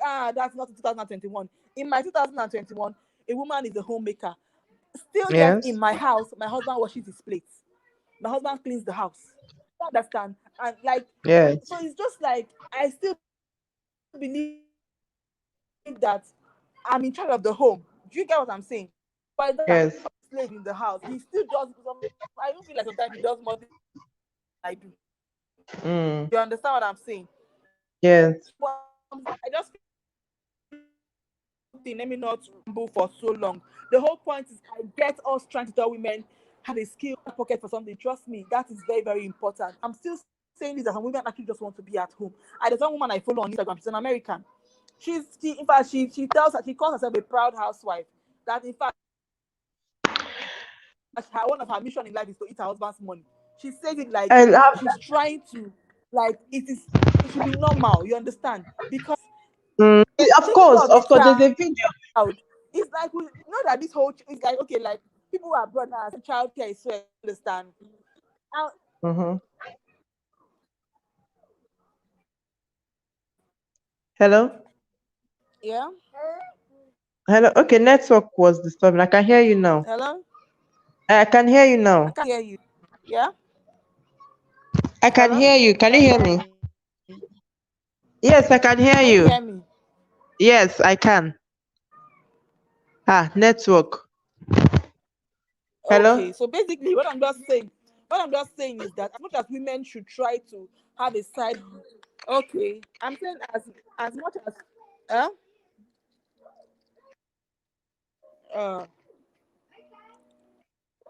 not in 2021. In my 2021, a woman is a homemaker. Still, yet in my Yes. house, my husband washes his plates. My husband cleans the house. You understand? And like, so Yes. it's just like I still believe that I'm in charge of the home. Do you get what I'm saying? But it's not like my husband is a slave in the house. He still Yes. does some. I even feel like sometimes he does more things than I do. You understand what I'm saying? So Mm. I just feel like Yes. something. Let me not ramble for so long. The whole point is I get us trying to tell women have a skill, pocket for something. Trust me, that is very, very important. I'm still saying this that some women actually just want to be at home. And there's one woman I follow on Instagram. She's an American. In fact, she calls herself a proud housewife. That in fact, one of her mission in life is to eat her husband's money. She says it like she's I trying have. to, like, it should be normal. You understand? Because Mm. taking care Of of the course. Of course. There's child, a video. it's like we know that this whole it's like okay, like people who are abroad now, childcare is so understand. Uh, Mm-hmm. Hello? yeah. Hello? Okay, network was disturbing. I can hear you now. Hello. I can hear you I now. can't hear you. Yeah. I can Hello. hear you. Can you Can you hear hear me? me? Yes, I can hear Can you you. hear me? Yes, I can. Ah, network. Okay. Hello? So basically, what I'm just saying is that as much as women should try to have a side. Okay. I'm saying as much as. Huh? Uh.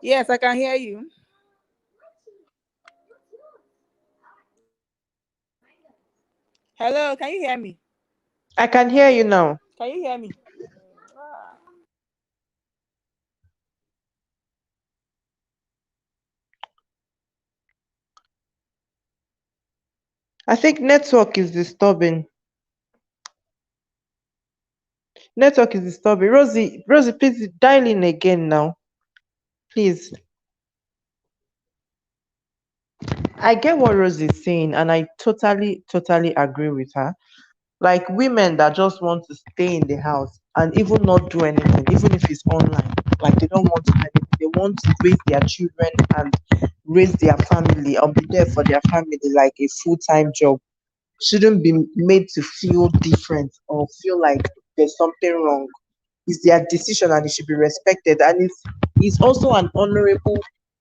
Yes, I can hear you. Hello. Can you hear me? I can hear you now. Can you hear me? I think network is disturbing. Network is disturbing. Rosie, please dial in again now. Please. I get what Rosie is saying, and I totally agree with her. Like women that just want to stay in the house and even not do anything, even if it's online. Like they don't want to do anything. They want to raise their children and raise their family and be there for their family like a full-time job. Shouldn't be made to feel different or feel like there's something wrong. It's their decision and it should be respected. And it's also an honorable,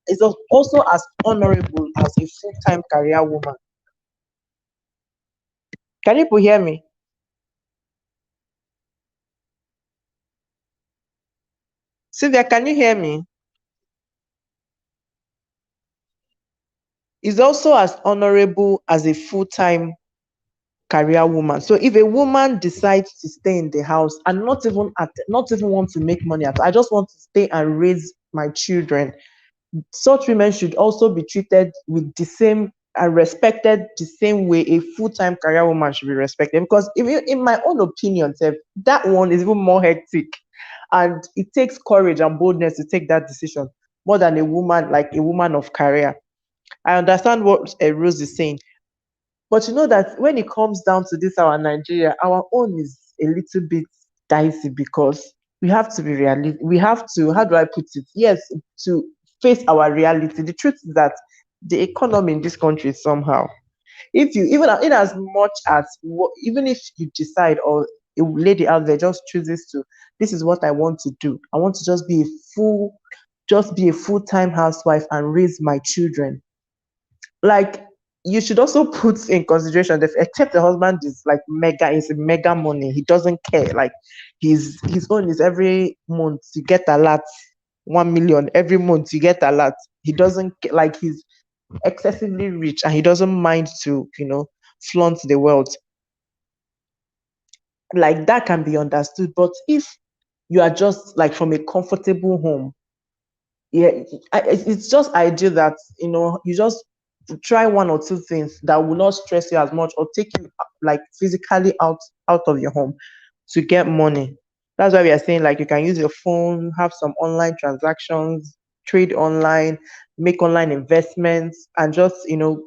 it's also as honorable as a full-time career woman. Can you people hear me? Sylvia, can you hear me? Is also as honorable as a full-time career woman. So if a woman decides to stay in the house and not even want to make money at all, I just want to stay and raise my children, such women should also be treated with the same and respected the same way a full-time career woman should be respected. Because if you, in my own opinion, Sef, that one is even more hectic. And it takes courage and boldness to take that decision more than a woman like a woman of career. I understand what Rose is saying, but you know that when it comes down to this, our Nigeria, our own is a little bit dicey because we have to be realistic. We have to, how do I put it? Yes, to face our reality. The truth is that the economy in this country is somehow. If you even in as much as even if you decide or a lady out there just chooses to, this is what I want to do. I want to just be a full-time housewife and raise my children, like you should also put in consideration that except the husband is mega money, he doesn't care. Like his own is every month you get a lot, 1 million every month you get a lot. He doesn't like he's excessively rich and he doesn't mind to flaunt the world. Like that can be understood, but if you are just like from a comfortable home, yeah, it's just ideal that you just try one or two things that will not stress you as much or take you like physically out of your home to get money. That's why we are saying like you can use your phone, have some online transactions, trade online, make online investments, and just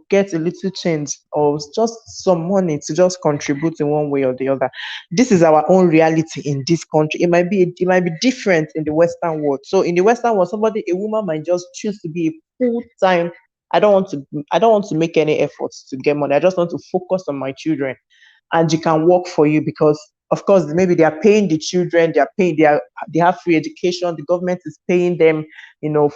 get a little change or just some money to just contribute in one way or the other. This is our own reality in this country. It might be different in the Western world. So in the Western world, a woman might just choose to be a full-time. I don't want to make any efforts to get money. I just want to focus on my children. And you can work for you because of course maybe they are paying the children, they have free education, the government is paying them,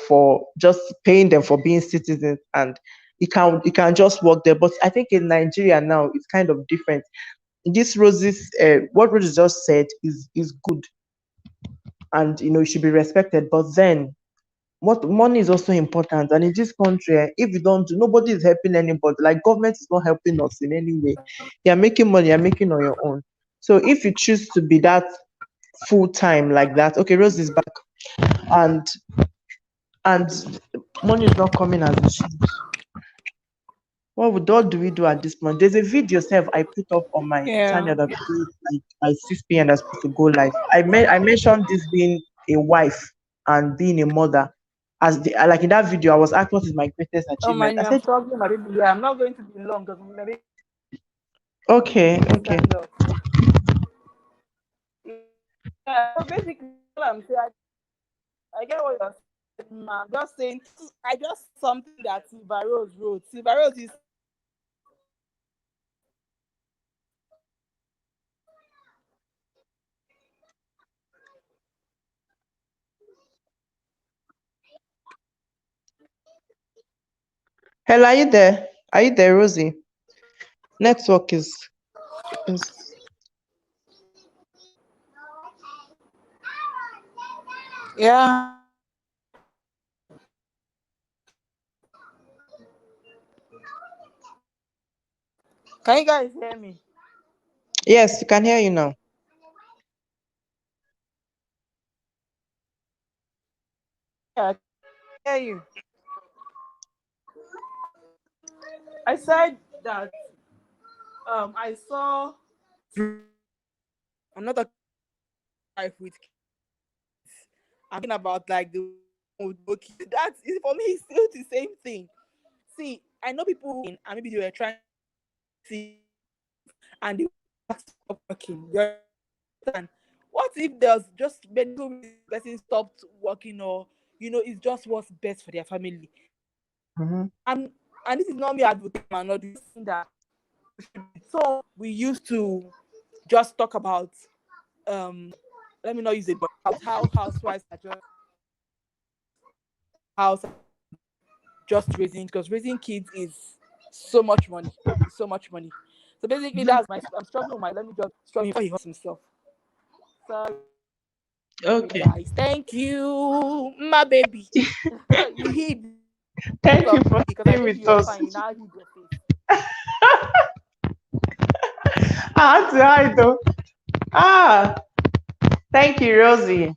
for just paying them for being citizens, and you can just work there. But I think in Nigeria now it's kind of different. This Roses, what Roses just said is good, and it should be respected. But then, what money is also important, and in this country, if you don't do, nobody is helping anybody. Like government is not helping us in any way. You're making money, you're making on your own. So if you choose to be that full time like that, okay, Rose is back, and money is not coming as it should. What do we do at this point? There's a video self I put up on my Yeah. channel that like by 6 p.m. that's supposed to go live. I mentioned this being a wife and being a mother. As the, like in that video, I was asked what is my greatest Oh achievement. man, I I'm said, struggling, my baby. Yeah, I'm not going to be long because my baby okay, will okay. stand up. Yeah, so basically, all I'm saying, I get what you're saying, man. I'm just saying, I just saw something that Silver Rose wrote. Silver Rose is Hello, are you there? Are you there, Rosie? Network is yeah. Can you guys hear me? yes, you can hear you now. Yeah, I can hear you. I said that I saw I'm not talking life with kids. I'm talking about like the okay. That is for me it's still the same thing. See, I know people and maybe they were trying to see and they stop working. You understand? What if there's just medical reasons the person stopped working or it's just what's best for their family? Mm-hmm. And and this is not me advocating and not doing that. So we used to just talk about let me not use it, but about how housewives are house just raising because raising kids is so much money. It's so much money. So basically, that's my. I'm struggling with my. Let me just struggle before he hurts himself. Sorry, Okay. guys. Thank you, my baby. You hid Thank you of for me because I staying told you with you're us. fine. You now hid your face. I had to hide though. Ah, thank you, Rosie.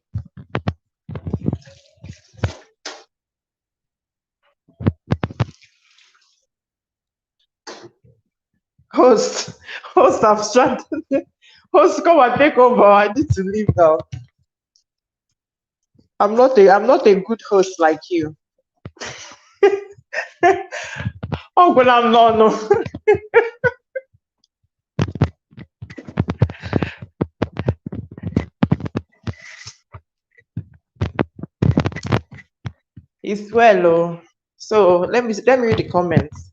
Host, host, abstracted. Host, come and take over. I need to leave now. I'm not a good host like you. Oh, but I'm not. No, it's well. Oh, so let me read the comments.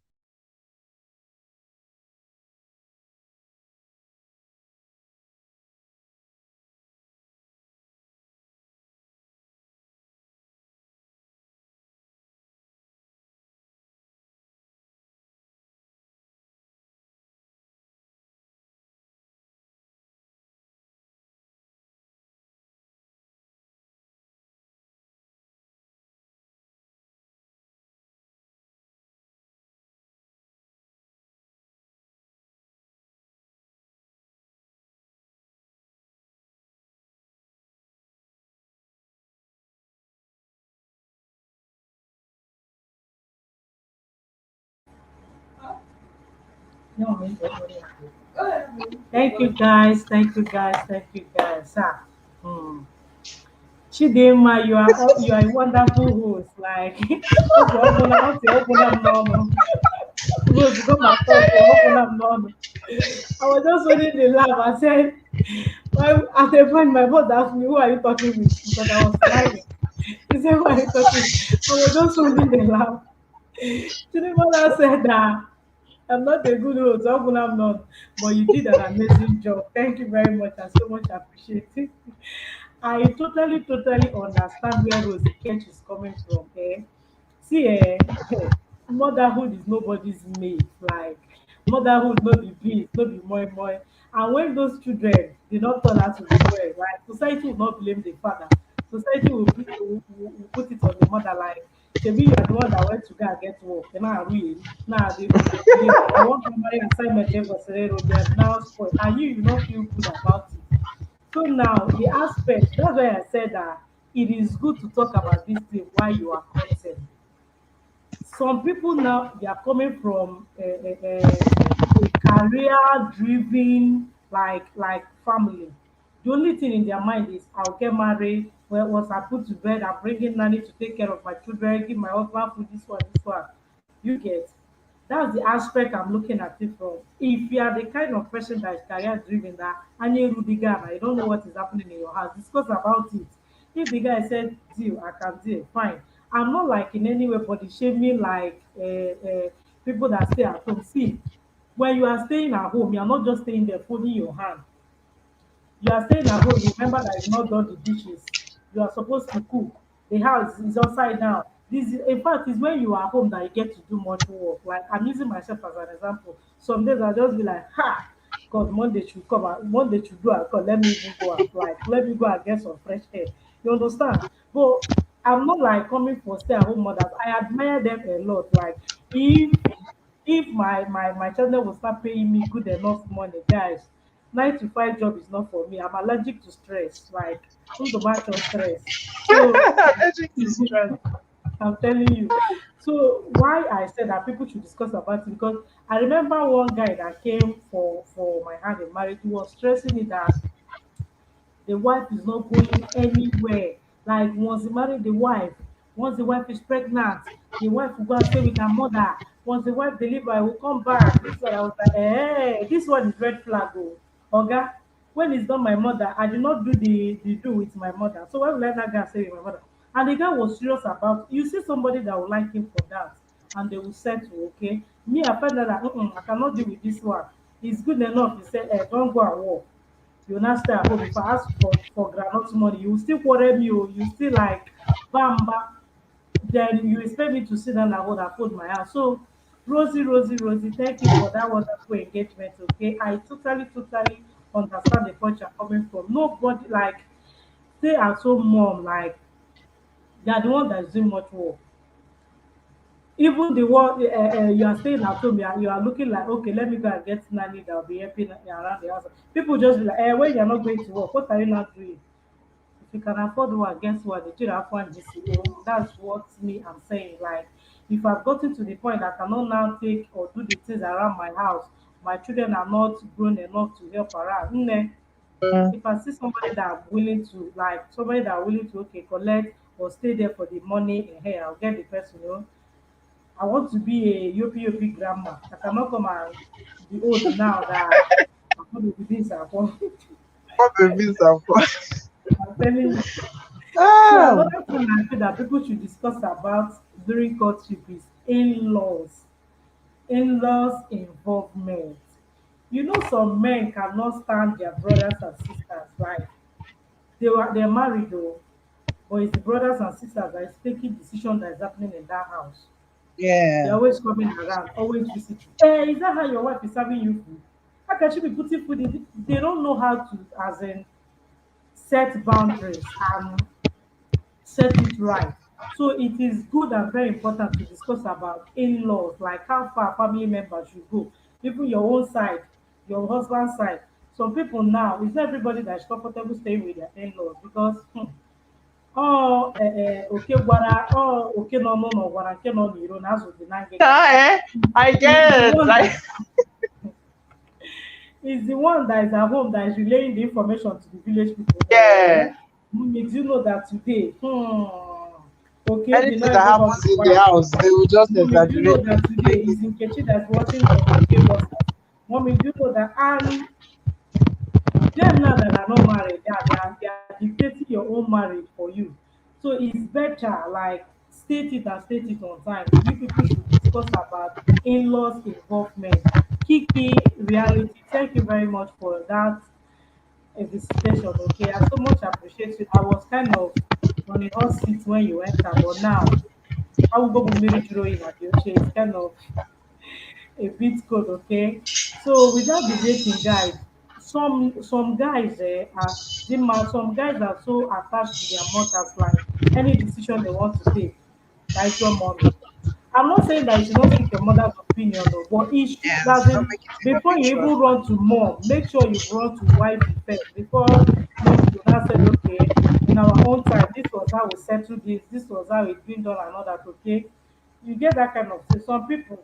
No, me. Thank you guys. Thank you guys. Thank you guys. Ah, hmm. Chidinma, you are a wonderful host. Like, what's your open up normal? Rose, go my talk. Open up normal. I was just holding the laugh. I said, well, at a point, my boss asked me, "Who are you talking with?" Because I was smiling. He said, "Who are you talking with?" I was just holding the laugh. Chidinma said that. I'm not a good host, often I'm not, but you did an amazing job. Thank you very much. I so much appreciate it. I totally understand where Rosie Kent is coming from. See, motherhood is nobody's mate. Like motherhood, no be beans, no be moi. And when those children did not turn out to be well, right? Society will not blame the father. Society will put it on the mother. Like, Shebi, you are the one that went to go and get work. And now real. Now the one primary assignment they was they have now spoiled. And you not feel good about it. So now the aspect, that's why I said that it is good to talk about this thing while you are courting. Some people now they are coming from a career driven like family. The only thing in their mind is I'll get married, once I put to bed, I'm bringing nanny to take care of my children, give my husband food, this one, this one. You get? That's the aspect I'm looking at it from. If you are the kind of person that is career driven, that any Rudiger, you don't know what is happening in your house, discuss about it. If the guy said deal, I can deal, fine. I'm not like in any way body shaming like people that stay at home. See, when you are staying at home, you are not just staying there folding your hand. You are staying at home, you remember that you've not done the dishes. You are supposed to cook. The house is upside down. In fact, it's when you are home that you get to do much work. Like I'm using myself as an example. Some days I'll just be like, ha, God, Monday should come and Monday should do and come. Let me even go and like let me go and get some fresh air. You understand? But I'm not like coming for stay at home mothers. I admire them a lot. Like if if my children will start paying me good enough money, guys, 9 to 5 job is not for me. I'm allergic to stress. Like I'm the match of stress. So Allergic to stress. I'm telling you. So why I said that people should discuss about it, because I remember one guy that came for my hand in marriage. He was stressing it that the wife is not going anywhere. Like once he married the wife, once the wife is pregnant, the wife will go and stay with her mother. Once the wife deliver, I will come back. This one I was like, hey, this one is red flag. Oh, Oga, when it's not my mother, I did not do the do with my mother. So why will I not go and stay with my mother? And the guy was serious about. You see somebody that will like him for that, and they will settle. Okay, me I find out that I cannot deal with this one. It's good enough. He said, don't go and work. You will not stay at home. If I ask for groundnut money, you will still quarrel me. Oh, you still like bamba. Then you expect me to sit down and hold and fold my hands. So, Rosie, Rosie, Rosie, thank you for that wonderful engagement. Okay, I totally, totally understand the point you're coming from. Nobody like stay at home mom. Like they are the one that is doing much work. Even the one you are staying at home, you are looking like, okay, let me go and get nanny that will be helping around the house. People just be like, when you're not going to work, what are you not doing? If you can afford one, guess what? The children have one GCO. That's what me I'm saying. Like, if I've gotten to the point I cannot now take or do the things around my house, my children are not grown enough to help around. If I see somebody that I'm willing to, like, somebody that are willing to, okay, collect or stay there for the money, hey, I'll get the person. I want to be a yopi grandma. I cannot come and be old now that I'm going to be this and that. What the visa for? I'm telling you. So Ah, another thing I feel that people should discuss about during courtship is in-laws. In-laws involvement. You know, some men cannot stand their brothers and sisters. Like they're married though, but it's the brothers and sisters that is taking decision that is happening in that house. They're yeah. always coming around, always visiting. Is that how your wife is serving you food? How can she be putting food in? They don't know how to, as in, set boundaries and set it right. So it is good and very important to discuss about in-laws, like how far family members should go, even your own side, your husband's side. Some people now, it's not everybody that is comfortable staying with their in-laws because oke gwara oke nọ n'ụlọ gwara nke nọ n'iro na azụ dị na ngịga. Ah, I Is the get. one that is the one that is at home that is relaying the information to the village people. Yeah. Mommy, do you know that today? Okay, did Anything not that even hug happens the in the wife. house, they will just Mommy, do you know exaggerate that it. today is Nkechi that's watching okay WhatsApp? Mommy, do you know that? And them now that are not married, they are dictating your own marriage for you. So it's better like state it on time. You people should discuss about in-laws involvement. Kiki reality. Thank you very much for that visitation. Okay, I so much appreciate you. I was kind of on a hot seat when you enter, but now I will go marry Juro at your chair. It's kind of a bit cold, okay? So without debating, guys, some guys are some guys are so attached to their mothers, like any decision they want to take, that's your mommy. I'm not saying that you should not seek your mother's opinion, no, but it should, Yes, as don't in, make it before you habitual. even run to mom, make sure you've run to wifey first before maybe you now said, okay, in our own time, this was how we settled this was how it's been done and all that, okay? You get that kind of thing. Some people,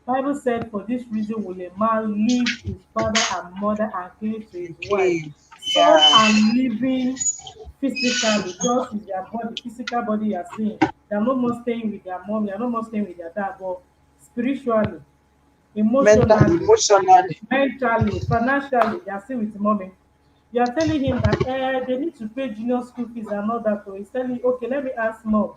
Bible said, for this reason will a man leave his father and mother and cleave to his wife. Please. Some Yeah. are living physically, just is their body, physical body you are seeing. They are no more staying with their mom, they are no more staying with their dad, but spiritually, Mentally, emotionally, emotionally. mentally, financially, they are still with mommy. You are telling him that they need to pay junior school fees and all that. So he's telling you, okay, let me ask mom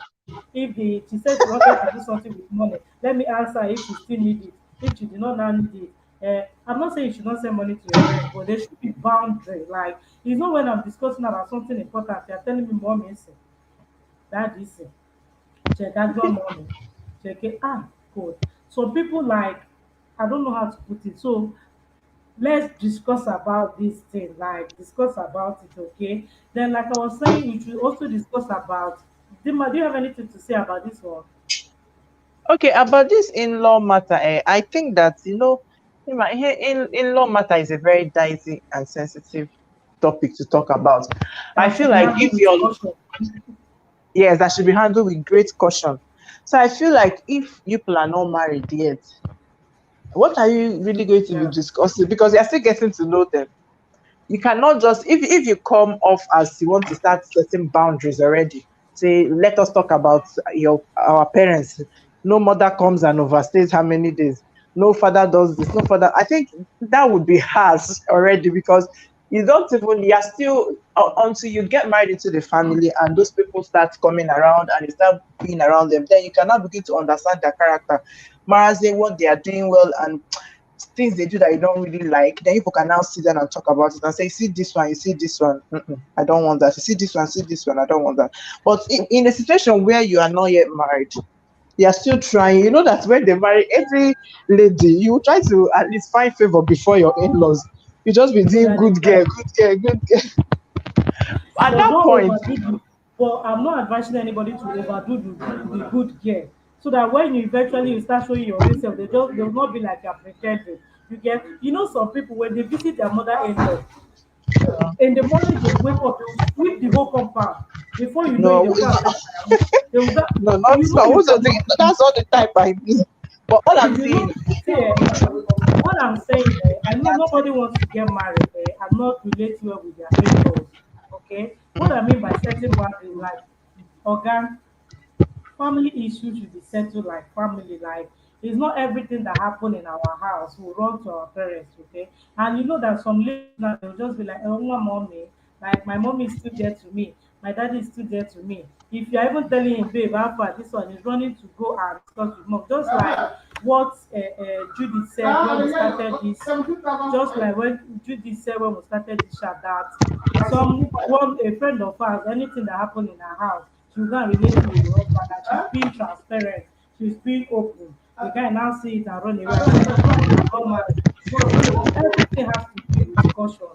if she said she wanted to do something with money. Let me ask her if she still need it. If she did not now need it, I'm not saying you should not send money to your parents, but there should be boundary. Like it's not when I'm discussing about something important, you're telling me mom is that is it. Check that your money. Check it. Ah, good. So people like I don't know how to put it. So let's discuss about this thing, like discuss about it, okay? Then, like I was saying, we should also discuss about. Dima, do you have anything to say about this one? Okay, about this in-law matter, I think that in-law matter is a very dicey and sensitive topic to talk about. I That feel should be like handled if with you're caution. yes, that should be handled with great caution. So I feel like if you people are not married yet, what are you really going to be Yeah, discussing? Because you're still getting to know them. You cannot just if you come off as you want to start setting boundaries already, say let us talk about your our parents. No mother comes and overstays how many days, no father does this, no father. I think that would be harsh already, because you don't even you're still until you get married into the family and those people start coming around and you start being around them, then you cannot begin to understand their character. Whereas they what they are doing well and things they do that you don't really like, then people can now sit down and talk about it and say, see this one, you see this one, I don't want that. You see this one, I don't want that. But in a situation where you are not yet married, you are still trying. You know that when they marry every lady, you try to at least find favor before your in-laws. You just be so doing that they good girl, can. good girl, good girl. At But that don't point, overdo the. But I'm not advising anybody to overdo the good care. So that when you eventually you start showing your real self, they will not be like you're pretending. You get, some people when they visit their mother-in-law, in the morning they wake up, they will sweep the whole compound. Before you know it, no, they'll go and fetch firewood. They will go, no, not not. you cannot do That's all the time by me. But all I'm you know, saying, see, what I'm saying, I know nobody wants to get married. I'm not relating well with their in-laws. Okay, what I mean by setting boundaries, like, organ family issues should be settled like family. Like it's not everything that happen in our house will run to our parents, okay? And you know that some ladies now they'll just be like, oh my mommy, like my mom is still there to me, my daddy is still there to me. If you're even telling him, babe, how far this one is running to go and discuss with mom, just like what Judith said when we started this, just like when Judith said when we started this chat, that a friend of ours, anything that happened in her house, she will go and relate it with the husband, and she's being transparent, she's being open. The guy now see it and run away and say, no, they are not married. So everything has to be with caution.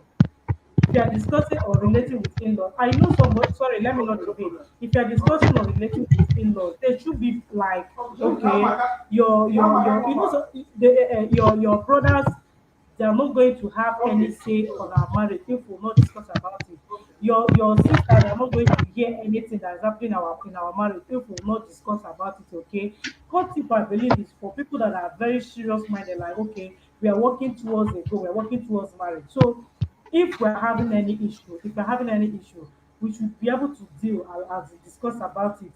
If you are discussing or relating with in-laws, I know somebody, sorry, let me not debate. If you are discussing or relating with in-laws, they should be like, okay, so your brothers, they are not going to have any say on our marriage if we will not discuss about it. Your sisters are not going to hear anything that is happening in our marriage if we will not discuss about it, okay? Cut tip, I believe, is for people that are very serious minded, like, okay, we are working towards a goal, we are working towards marriage. So if we're having any issue, if we're having any issue, we should be able to deal as we discuss about it.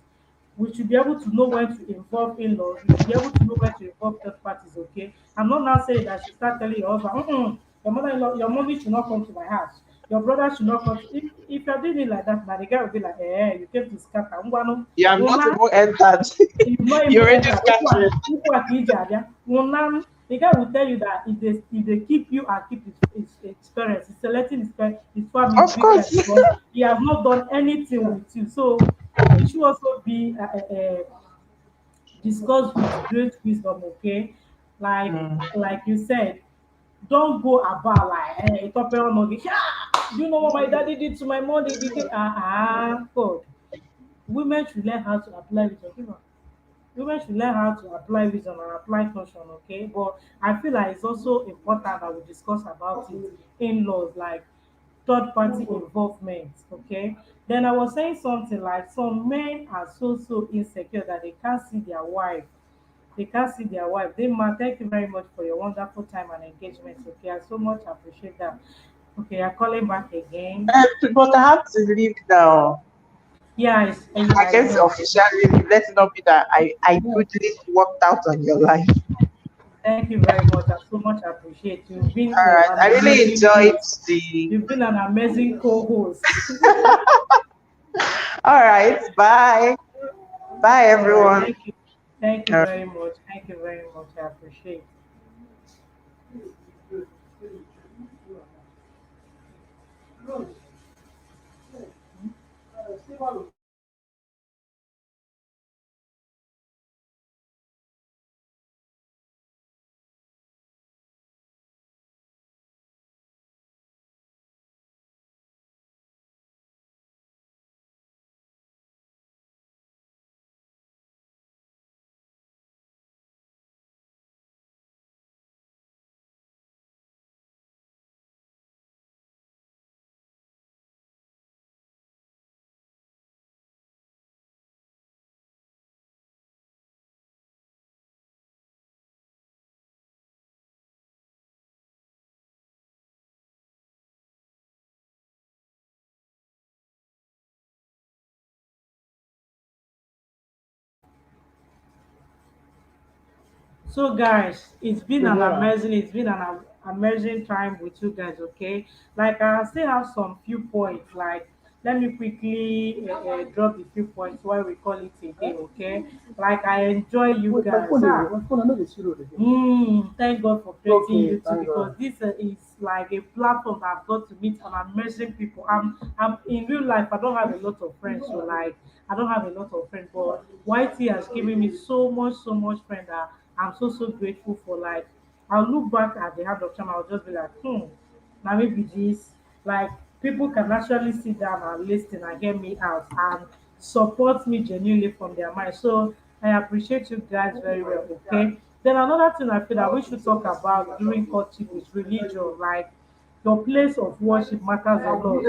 We should be able to know when to involve in-laws. We should be able to know when to involve third parties, okay? I'm not now saying that you start telling your husband, your mother-in-law, your mommy should not come to my house. Your brother should not come to, if you're doing it like that, now the guy will be like, you came to scatter. Ngwanu, you have not una, even entered. you've not You even already entered. scattered. The guy will tell you that if they keep you and keep his parents, he's selecting his family Of wicked course. because he has not done anything with you. So it should also be discussed with great wisdom, okay? Like Mm. like you said, don't go about like, hey, top on mortgage. Yeah, do you know what my daddy did to my mom? God. Women should learn how to apply wisdom. Women should learn how to apply wisdom and apply caution, okay? But I feel like it's also important that we discuss about it in laws, like third party involvement, okay? Then I was saying something like some men are so insecure that they can't see their wife. They can't see their wife. They man, thank you very much for your wonderful time and engagement. Okay, I so much appreciate that. Okay, you're calling back again. But I have to leave now. Yeah, I I guess know. officially leave. Let it not be that I rudely walked out on your life. Thank you very much. I so much appreciate you. You've been All right. an I really amazing enjoyed host. the. You've been an amazing co-host. All right. Bye. Bye, All right. everyone. Thank you. Thank you All very much. Thank you very much. I appreciate So guys, it's been an amazing time with you guys, okay? Like I still have some few points. Like let me quickly drop the few points while we call it a day, okay? Like I enjoy you guys. Thank God for creating you too because this is like a platform that I've got to meet an amazing people. I'm in real life. I don't have a lot of friends, so like I don't have a lot of friends, but YT has given me so much friend that I'm so grateful for. Like I'll look back at the hand of time, I'll just be like, now maybe this like people can actually sit down and listen and hear me out and support me genuinely from their mind. So I appreciate you guys very well, okay? Then another thing I feel that we should talk about during courtship is religion. Like your place of worship matters a lot.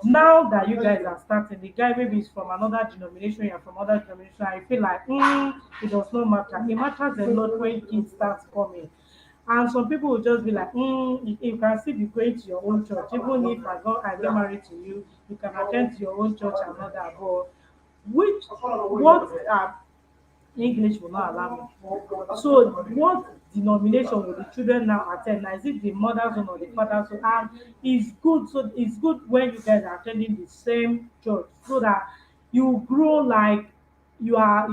Now that you guys are starting, the guy maybe is from another denomination, you're from other denomination, I feel like it does not matter. It matters a lot when kids start coming. And some people will just be like, you can still be going to your own church. Even if I get married to you, you can attend to your own church and all that. But what English will not allow me. So what denomination will the children now attend? Now, is it the mother's own or the father's own? And it's good. So it's good when you guys are attending the same church so that you grow like you are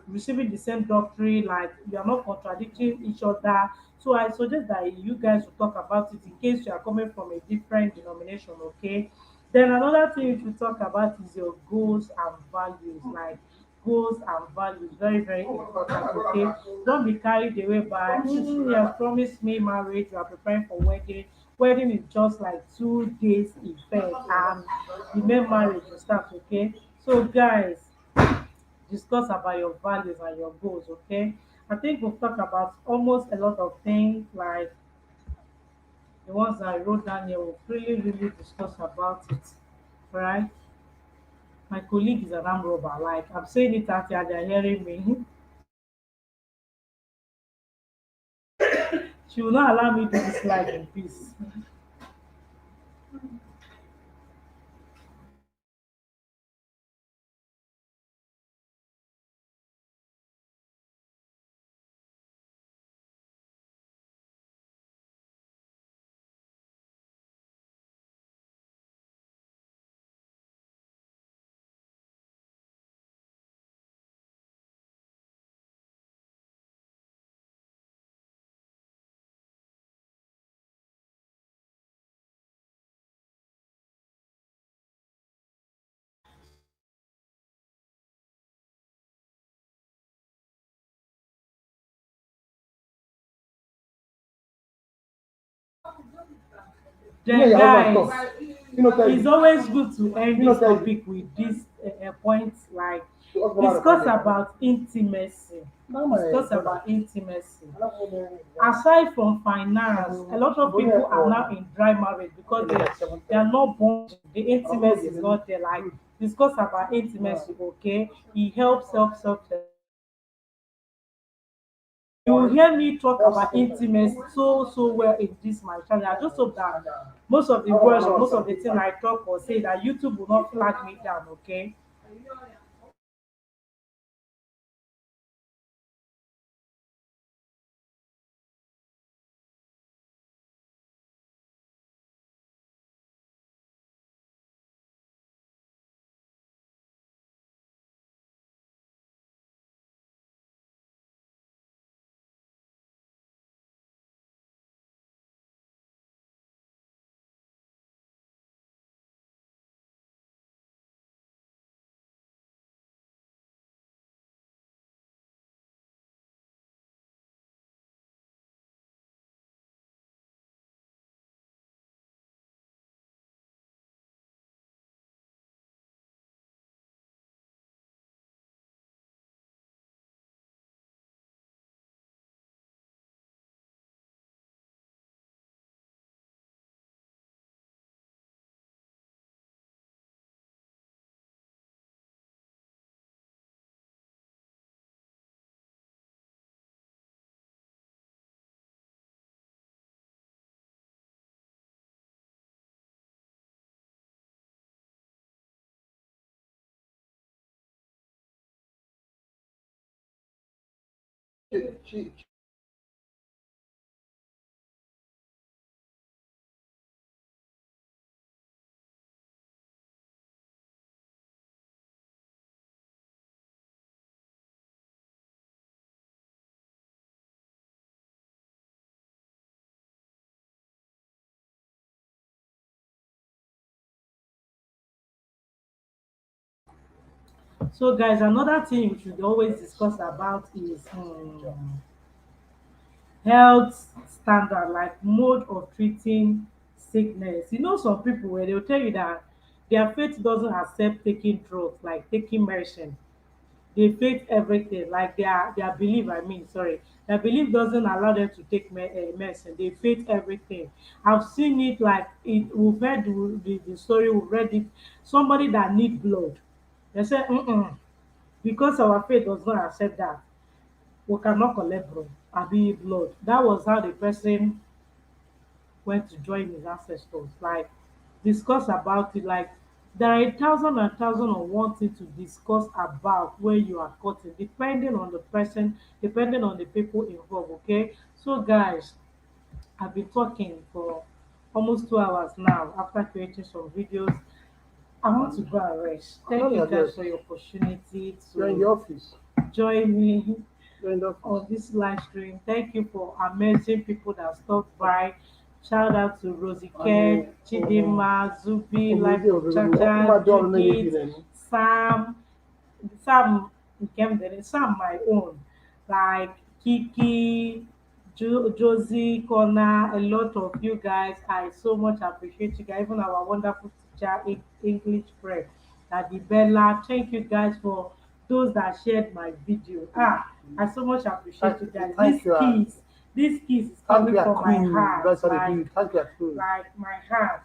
receiving the same doctrine, like you are not contradicting each other. So I suggest that you guys will talk about it in case you are coming from a different denomination, okay? Then another thing you should talk about is your goals and values. Like goals and values, very important, okay? Don't be carried away by he has promised me marriage, you are preparing for wedding. Wedding is just like 2 days event and the main marriage will start, okay? So guys, discuss about your values and your goals, okay? I think we've talked about almost a lot of things, like the ones I wrote down here. We've really discussed about it, right? My colleague is an arm robber. Like I'm saying it out here, they're hearing me. She will not allow me to do this life in peace. Then, guys, it's always good to end this topic with this point, like discuss about intimacy. Discuss about intimacy. Aside from finance, a lot of people are now in dry marriage because they are not born. The intimacy is not there. Like discuss about intimacy, okay? It helps. you hear me talk about intimacy so well in this my channel. I just hope that most of the words or most of the things I talk or say that YouTube will not flag me down, okay? So guys, another thing we should always discuss about is health standard, like mode of treating sickness. You know, some people where they'll tell you that their faith doesn't accept taking drugs, like taking medicine. They faith everything, like their belief. I mean, sorry, their belief doesn't allow them to take medicine. They faith everything. I've seen it, like it. We've read the story. We've read it. Somebody that need blood, they say, because our faith does not accept that, we cannot collect blood. That was how the person went to join his ancestors. Like, discuss about it. Like, there are a thousand and thousand of one thing to discuss about when you are cutting, depending on the person, depending on the people involved. Okay, so guys, I've been talking for almost 2 hours now after creating some videos. I want to go and rest. Thank you guys for your opportunity You're in the to office. join me You're in the on office. this live stream. Thank you for amazing people that stopped by. Shout out to Rosie Ken, Chidima, Zubi, Life of Chacha, Judith, Sam, Sam my own, like Kiki, Josie, Connor, a lot of you guys. I so much appreciate you guys, even our wonderful teacher, English friend, Bella. Thank you guys for those that shared my video. I so much appreciate you guys. Thank you. This kiss is Thank coming you. from my heart. That's what I do. Thank you. Like my heart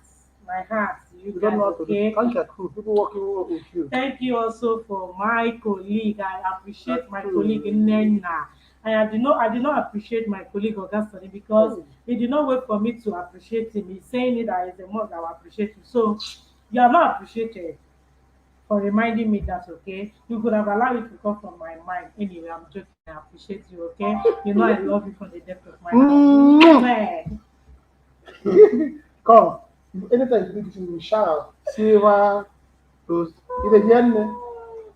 to you You don't guys, know how to do. okay? Thank you. People working with you. Thank you also for my colleague. I appreciate my colleague Nena. And I did not appreciate my colleague Augustine because he did not wait for me to appreciate him. He's saying it that is the most I will appreciate you. So you are not appreciated for reminding me that, okay? You could have allowed it to come from my mind. Anyway, I'm joking. I appreciate you, okay? You know I love you from the depth of my heart. Come. Anytime you do this, you shall. Silver, those. You hear me?